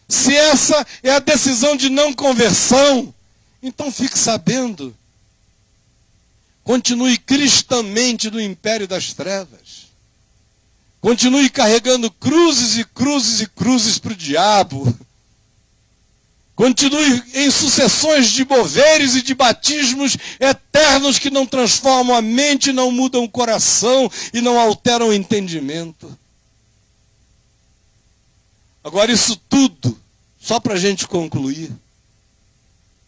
se essa é a decisão de não conversão, então fique sabendo. Continue cristamente no império das trevas. Continue carregando cruzes e cruzes e cruzes para o diabo. Continue em sucessões de moveres e de batismos eternos que não transformam a mente, não mudam o coração e não alteram o entendimento. Agora, isso tudo, só para a gente concluir,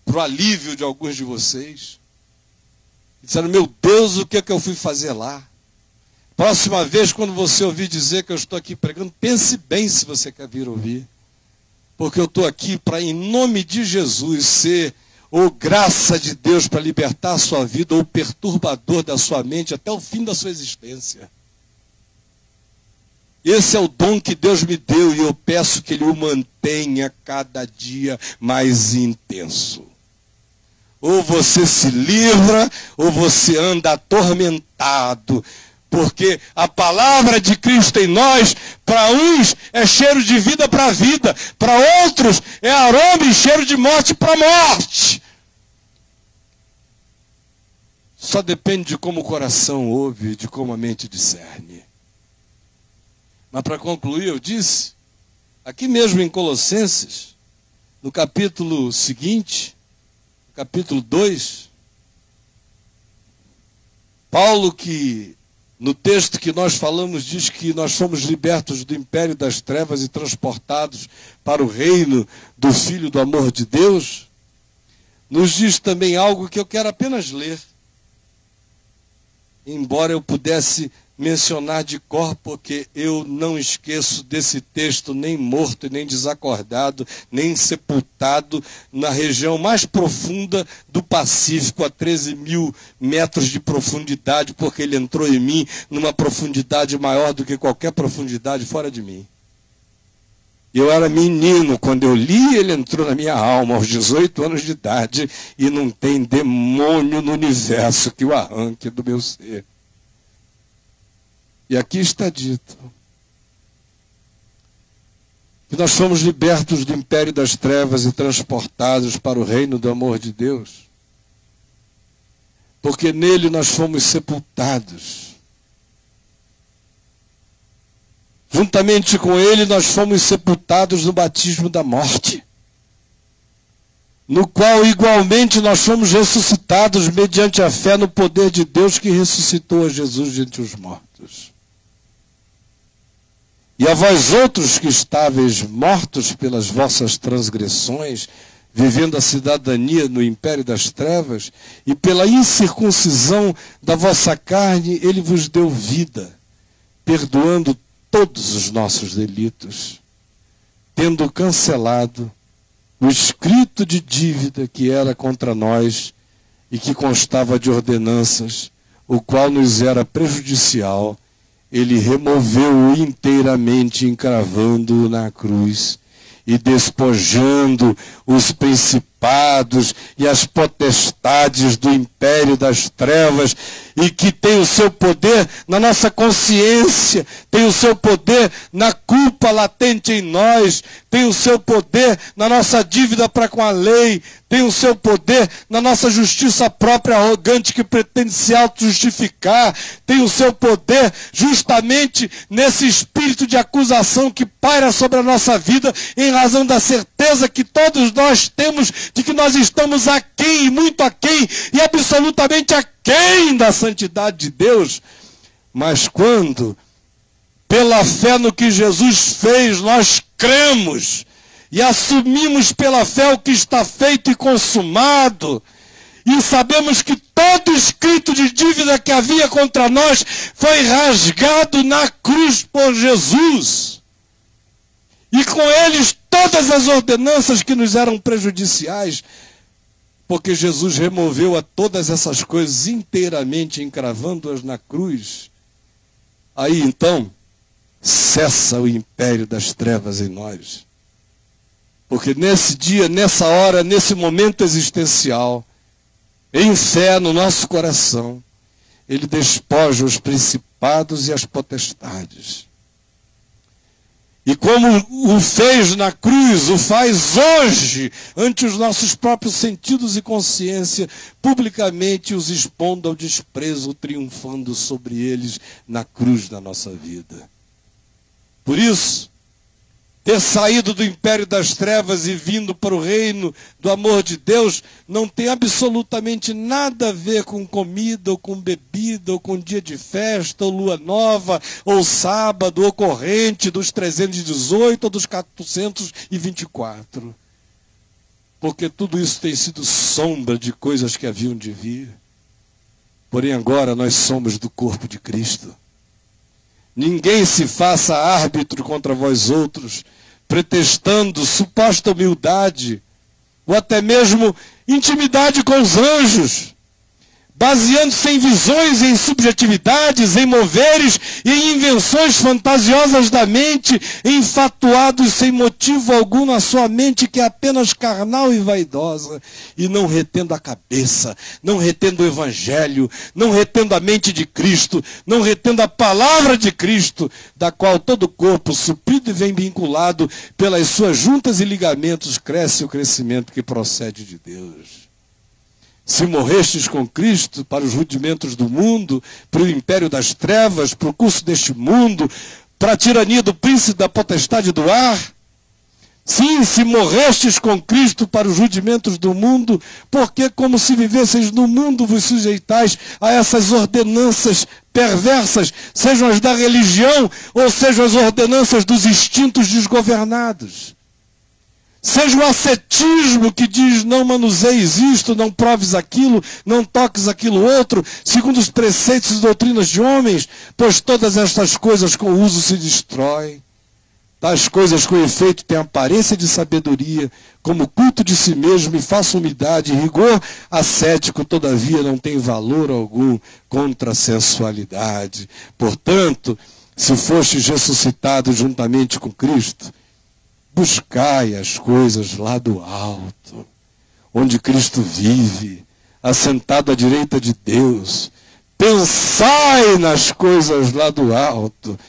para o alívio de alguns de vocês, disseram: meu Deus, o que é que eu fui fazer lá? Próxima vez, quando você ouvir dizer que eu estou aqui pregando, pense bem se você quer vir ouvir. Porque eu estou aqui para, em nome de Jesus, ser ou graça de Deus para libertar a sua vida, ou perturbador da sua mente até o fim da sua existência. Esse é o dom que Deus me deu, e eu peço que Ele o mantenha cada dia mais intenso. Ou você se livra, ou você anda atormentado. Porque a palavra de Cristo em nós, para uns é cheiro de vida para a vida, para outros é aroma e cheiro de morte para a morte. Só depende de como o coração ouve, de como a mente discerne. Mas para concluir, eu disse, aqui mesmo em Colossenses, no capítulo seguinte, capítulo 2, Paulo, que no texto que nós falamos, diz que nós fomos libertos do império das trevas e transportados para o reino do Filho do amor de Deus, nos diz também algo que eu quero apenas ler. Embora eu pudesse mencionar de cor, porque eu não esqueço desse texto, nem morto, e nem desacordado, nem sepultado na região mais profunda do Pacífico, a 13 mil metros de profundidade, porque ele entrou em mim numa profundidade maior do que qualquer profundidade fora de mim. Eu era menino, quando eu li, ele entrou na minha alma aos 18 anos de idade, e não tem demônio no universo que o arranque do meu ser. E aqui está dito que nós fomos libertos do império das trevas e transportados para o reino do amor de Deus, porque nele nós fomos sepultados. Juntamente com ele nós fomos sepultados no batismo da morte, no qual igualmente nós fomos ressuscitados mediante a fé no poder de Deus que ressuscitou a Jesus dentre os mortos. E a vós outros que estáveis mortos pelas vossas transgressões, vivendo a cidadania no império das trevas, e pela incircuncisão da vossa carne, ele vos deu vida, perdoando todos os nossos delitos, tendo cancelado o escrito de dívida que era contra nós e que constava de ordenanças, o qual nos era prejudicial, ele removeu-o inteiramente, encravando-o na cruz e despojando os principados e as potestades do império das trevas, e que tem o seu poder na nossa consciência, tem o seu poder na culpa latente em nós, tem o seu poder na nossa dívida para com a lei, tem o seu poder na nossa justiça própria arrogante que pretende se auto-justificar, tem o seu poder justamente nesse espírito de acusação que paira sobre a nossa vida em razão da certeza que todos nós temos de que nós estamos aquém e muito aquém e absolutamente aquém da santidade de Deus. Mas quando, pela fé no que Jesus fez, nós cremos e assumimos pela fé o que está feito e consumado, e sabemos que todo escrito de dívida que havia contra nós foi rasgado na cruz por Jesus, e com eles todas as ordenanças que nos eram prejudiciais, porque Jesus removeu a todas essas coisas inteiramente, encravando-as na cruz. Aí então cessa o império das trevas em nós. Porque nesse dia, nessa hora, nesse momento existencial, em fé no nosso coração, ele despoja os principados e as potestades. E como o fez na cruz, o faz hoje, ante os nossos próprios sentidos e consciência, publicamente os expondo ao desprezo, triunfando sobre eles na cruz da nossa vida. Por isso, ter saído do império das trevas e vindo para o reino do amor de Deus não tem absolutamente nada a ver com comida, ou com bebida, ou com dia de festa, ou lua nova, ou sábado, ou corrente dos 318 ou dos 424. Porque tudo isso tem sido sombra de coisas que haviam de vir. Porém agora nós somos do corpo de Cristo. Ninguém se faça árbitro contra vós outros, pretextando suposta humildade, ou até mesmo intimidade com os anjos, baseando-se em visões, em subjetividades, em moveres e em invenções fantasiosas da mente, enfatuados sem motivo algum na sua mente, que é apenas carnal e vaidosa, e não retendo a cabeça, não retendo o Evangelho, não retendo a mente de Cristo, não retendo a palavra de Cristo, da qual todo o corpo, suprido e bem vinculado pelas suas juntas e ligamentos, cresce o crescimento que procede de Deus. Se morrestes com Cristo para os rudimentos do mundo, para o império das trevas, para o curso deste mundo, para a tirania do príncipe da potestade do ar, sim, se morrestes com Cristo para os rudimentos do mundo, porque como se vivesseis no mundo vos sujeitais a essas ordenanças perversas, sejam as da religião ou sejam as ordenanças dos instintos desgovernados. Seja o ascetismo que diz não manuseis isto, não proves aquilo, não toques aquilo outro, segundo os preceitos e doutrinas de homens, pois todas estas coisas com o uso se destroem. Tais coisas com efeito têm aparência de sabedoria, como culto de si mesmo e falsa umidade, e rigor ascético, todavia não tem valor algum contra a sensualidade. Portanto, se fostes ressuscitados juntamente com Cristo, buscai as coisas lá do alto, onde Cristo vive, assentado à direita de Deus. Pensai nas coisas lá do alto,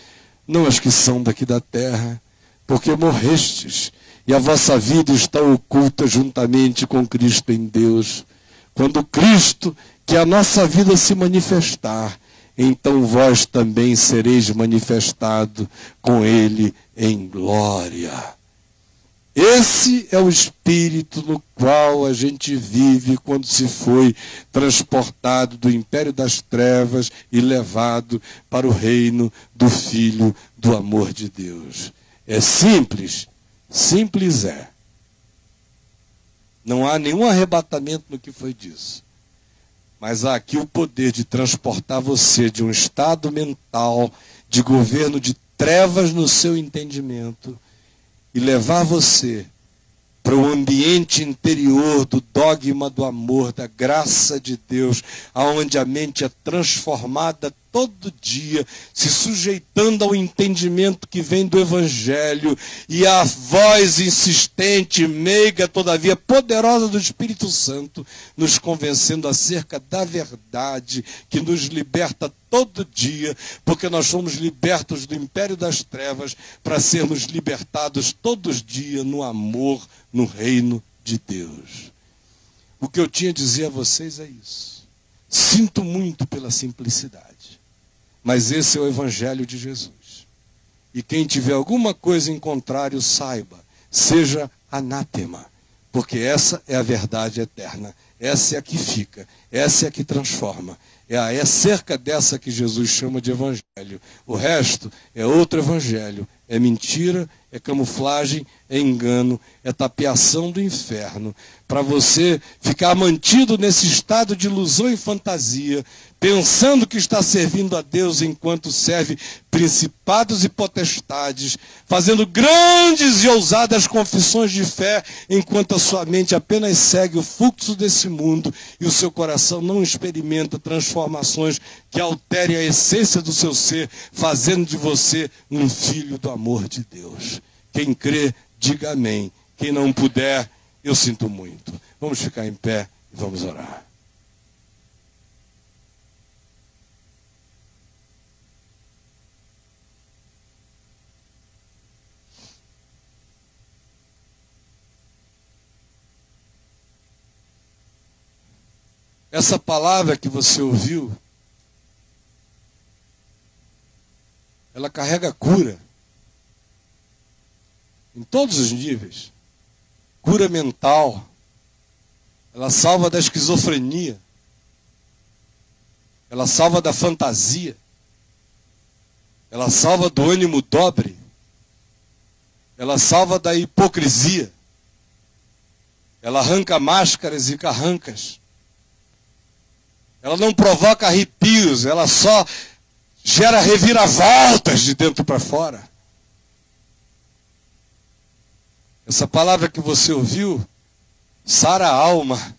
não as que são daqui da terra, porque morrestes, e a vossa vida está oculta juntamente com Cristo em Deus. Quando Cristo, que a nossa vida se manifestar, então vós também sereis manifestado com Ele em glória. Esse é o espírito no qual a gente vive quando se foi transportado do império das trevas e levado para o reino do Filho do amor de Deus. É simples, simples é. Não há nenhum arrebatamento no que foi disso. Mas há aqui o poder de transportar você de um estado mental de governo de trevas no seu entendimento e levar você para o ambiente interior do dogma do amor, da graça de Deus, aonde a mente é transformada todo dia, se sujeitando ao entendimento que vem do Evangelho, e a voz insistente, meiga, todavia poderosa do Espírito Santo, nos convencendo acerca da verdade, que nos liberta todo dia, porque nós somos libertos do império das trevas, para sermos libertados todos os dias no amor, no reino de Deus. O que eu tinha a dizer a vocês é isso. Sinto muito pela simplicidade, mas esse é o Evangelho de Jesus. E quem tiver alguma coisa em contrário, saiba, seja anátema, porque essa é a verdade eterna, essa é a que fica, essa é a que transforma. É acerca dessa que Jesus chama de Evangelho. O resto é outro Evangelho, é mentira, é camuflagem, é engano, é tapeação do inferno, para você ficar mantido nesse estado de ilusão e fantasia, pensando que está servindo a Deus enquanto serve principados e potestades, fazendo grandes e ousadas confissões de fé, enquanto a sua mente apenas segue o fluxo desse mundo e o seu coração não experimenta transformações que alterem a essência do seu ser, fazendo de você um filho do amor de Deus. Quem crê, diga amém. Quem não puder, eu sinto muito. Vamos ficar em pé e vamos orar. Essa palavra que você ouviu, ela carrega cura em todos os níveis. Cura mental, ela salva da esquizofrenia, ela salva da fantasia, ela salva do ânimo dobre, ela salva da hipocrisia, ela arranca máscaras e carrancas. Ela não provoca arrepios, ela só gera reviravoltas de dentro para fora. Essa palavra que você ouviu sara a alma,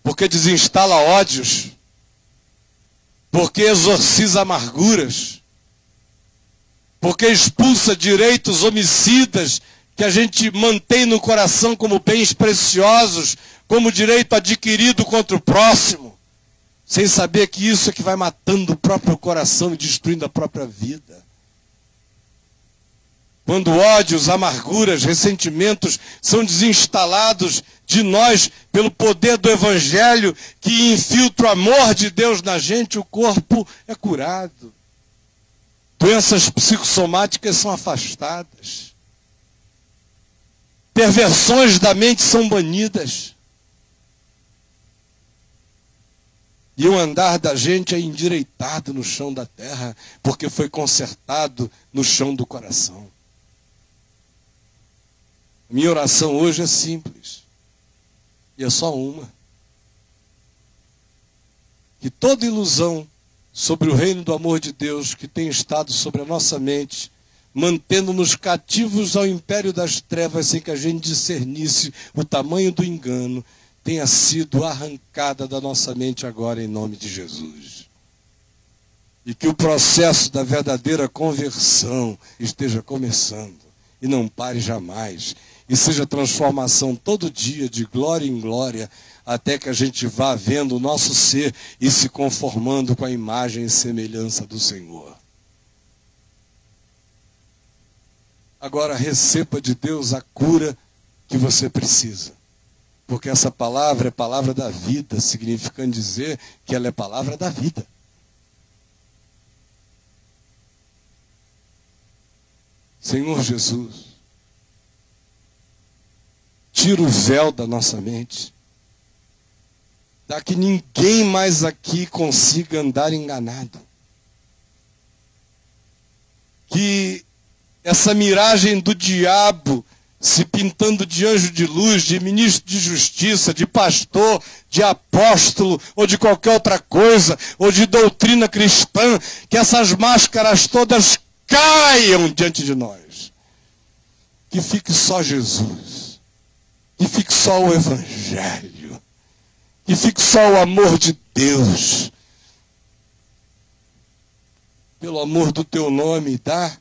porque desinstala ódios, porque exorciza amarguras, porque expulsa direitos homicidas que a gente mantém no coração como bens preciosos, como direito adquirido contra o próximo, sem saber que isso é que vai matando o próprio coração e destruindo a própria vida. Quando ódios, amarguras, ressentimentos são desinstalados de nós pelo poder do Evangelho que infiltra o amor de Deus na gente, o corpo é curado. Doenças psicossomáticas são afastadas. Perversões da mente são banidas. E o andar da gente é endireitado no chão da terra, porque foi consertado no chão do coração. Minha oração hoje é simples, e é só uma. Que toda ilusão sobre o reino do amor de Deus que tem estado sobre a nossa mente, mantendo-nos cativos ao império das trevas sem que a gente discernisse o tamanho do engano, tenha sido arrancada da nossa mente agora em nome de Jesus. E que o processo da verdadeira conversão esteja começando e não pare jamais. E seja transformação todo dia, de glória em glória, até que a gente vá vendo o nosso ser e se conformando com a imagem e semelhança do Senhor. Agora receba de Deus a cura que você precisa. Porque essa palavra é palavra da vida, significando dizer que ela é palavra da vida. Senhor Jesus, tira o véu da nossa mente, para que ninguém mais aqui consiga andar enganado. Que essa miragem do diabo se pintando de anjo de luz, de ministro de justiça, de pastor, de apóstolo, ou de qualquer outra coisa, ou de doutrina cristã, que essas máscaras todas caiam diante de nós. que fique só Jesus, que fique só o Evangelho, que fique só o amor de Deus. Pelo amor do teu nome, tá?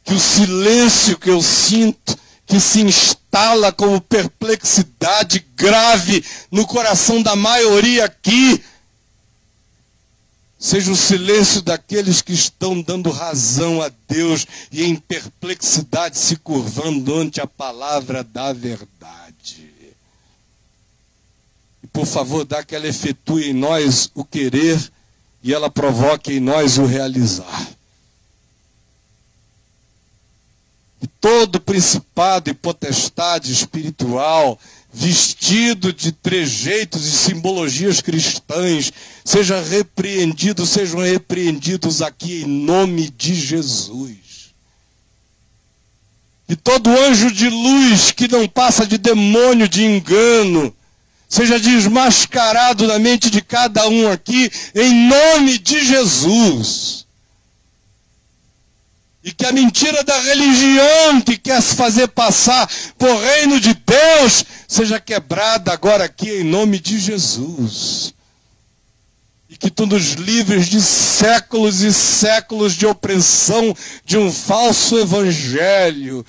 Que o silêncio que eu sinto, que se instala como perplexidade grave no coração da maioria aqui, seja o silêncio daqueles que estão dando razão a Deus e em perplexidade se curvando ante a palavra da verdade. E por favor, dá que ela efetue em nós o querer e ela provoque em nós o realizar. E todo principado e potestade espiritual, vestido de trejeitos e simbologias cristãs, sejam repreendidos aqui em nome de Jesus. E todo anjo de luz que não passa de demônio, de engano, seja desmascarado na mente de cada um aqui, em nome de Jesus. E que a mentira da religião que quer se fazer passar por reino de Deus seja quebrada agora aqui em nome de Jesus. E que tu nos livres de séculos e séculos de opressão de um falso evangelho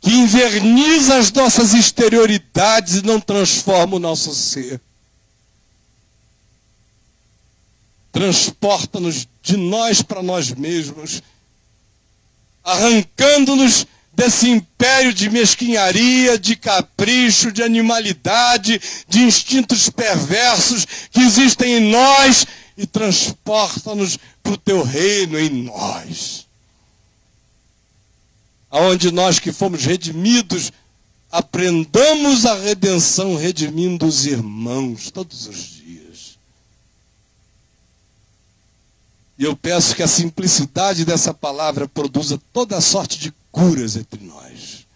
que inverniza as nossas exterioridades e não transforma o nosso ser. Transporta-nos de nós para nós mesmos, arrancando-nos desse império de mesquinharia, de capricho, de animalidade, de instintos perversos que existem em nós e transporta-nos para o teu reino em nós. Aonde nós que fomos redimidos, aprendamos a redenção redimindo os irmãos todos os dias. E eu peço que a simplicidade dessa palavra produza toda a sorte de curas entre nós.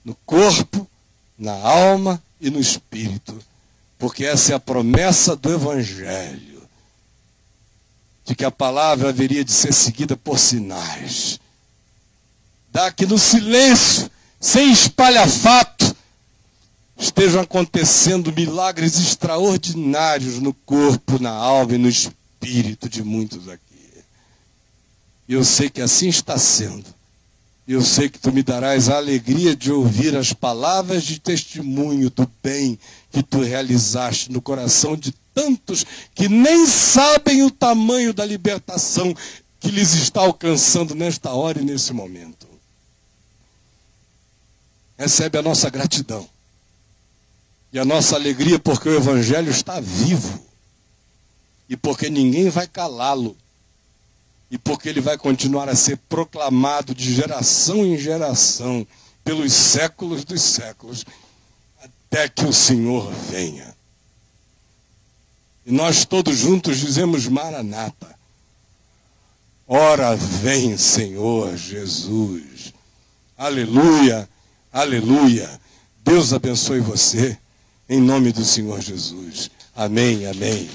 No corpo, na alma e no espírito. Porque essa é a promessa do Evangelho. De que a palavra haveria de ser seguida por sinais. Dá que no silêncio, sem espalhafato, estejam acontecendo milagres extraordinários no corpo, na alma e no espírito de muitos aqui. E eu sei que assim está sendo. Eu sei que tu me darás a alegria de ouvir as palavras de testemunho do bem que tu realizaste no coração de tantos que nem sabem o tamanho da libertação que lhes está alcançando nesta hora e nesse momento. Recebe a nossa gratidão e a nossa alegria porque o Evangelho está vivo e porque ninguém vai calá-lo e porque ele vai continuar a ser proclamado de geração em geração pelos séculos dos séculos até que o Senhor venha. E nós todos juntos dizemos Maranata. Ora vem, Senhor Jesus. Aleluia. Aleluia. Deus abençoe você, em nome do Senhor Jesus. Amém, amém.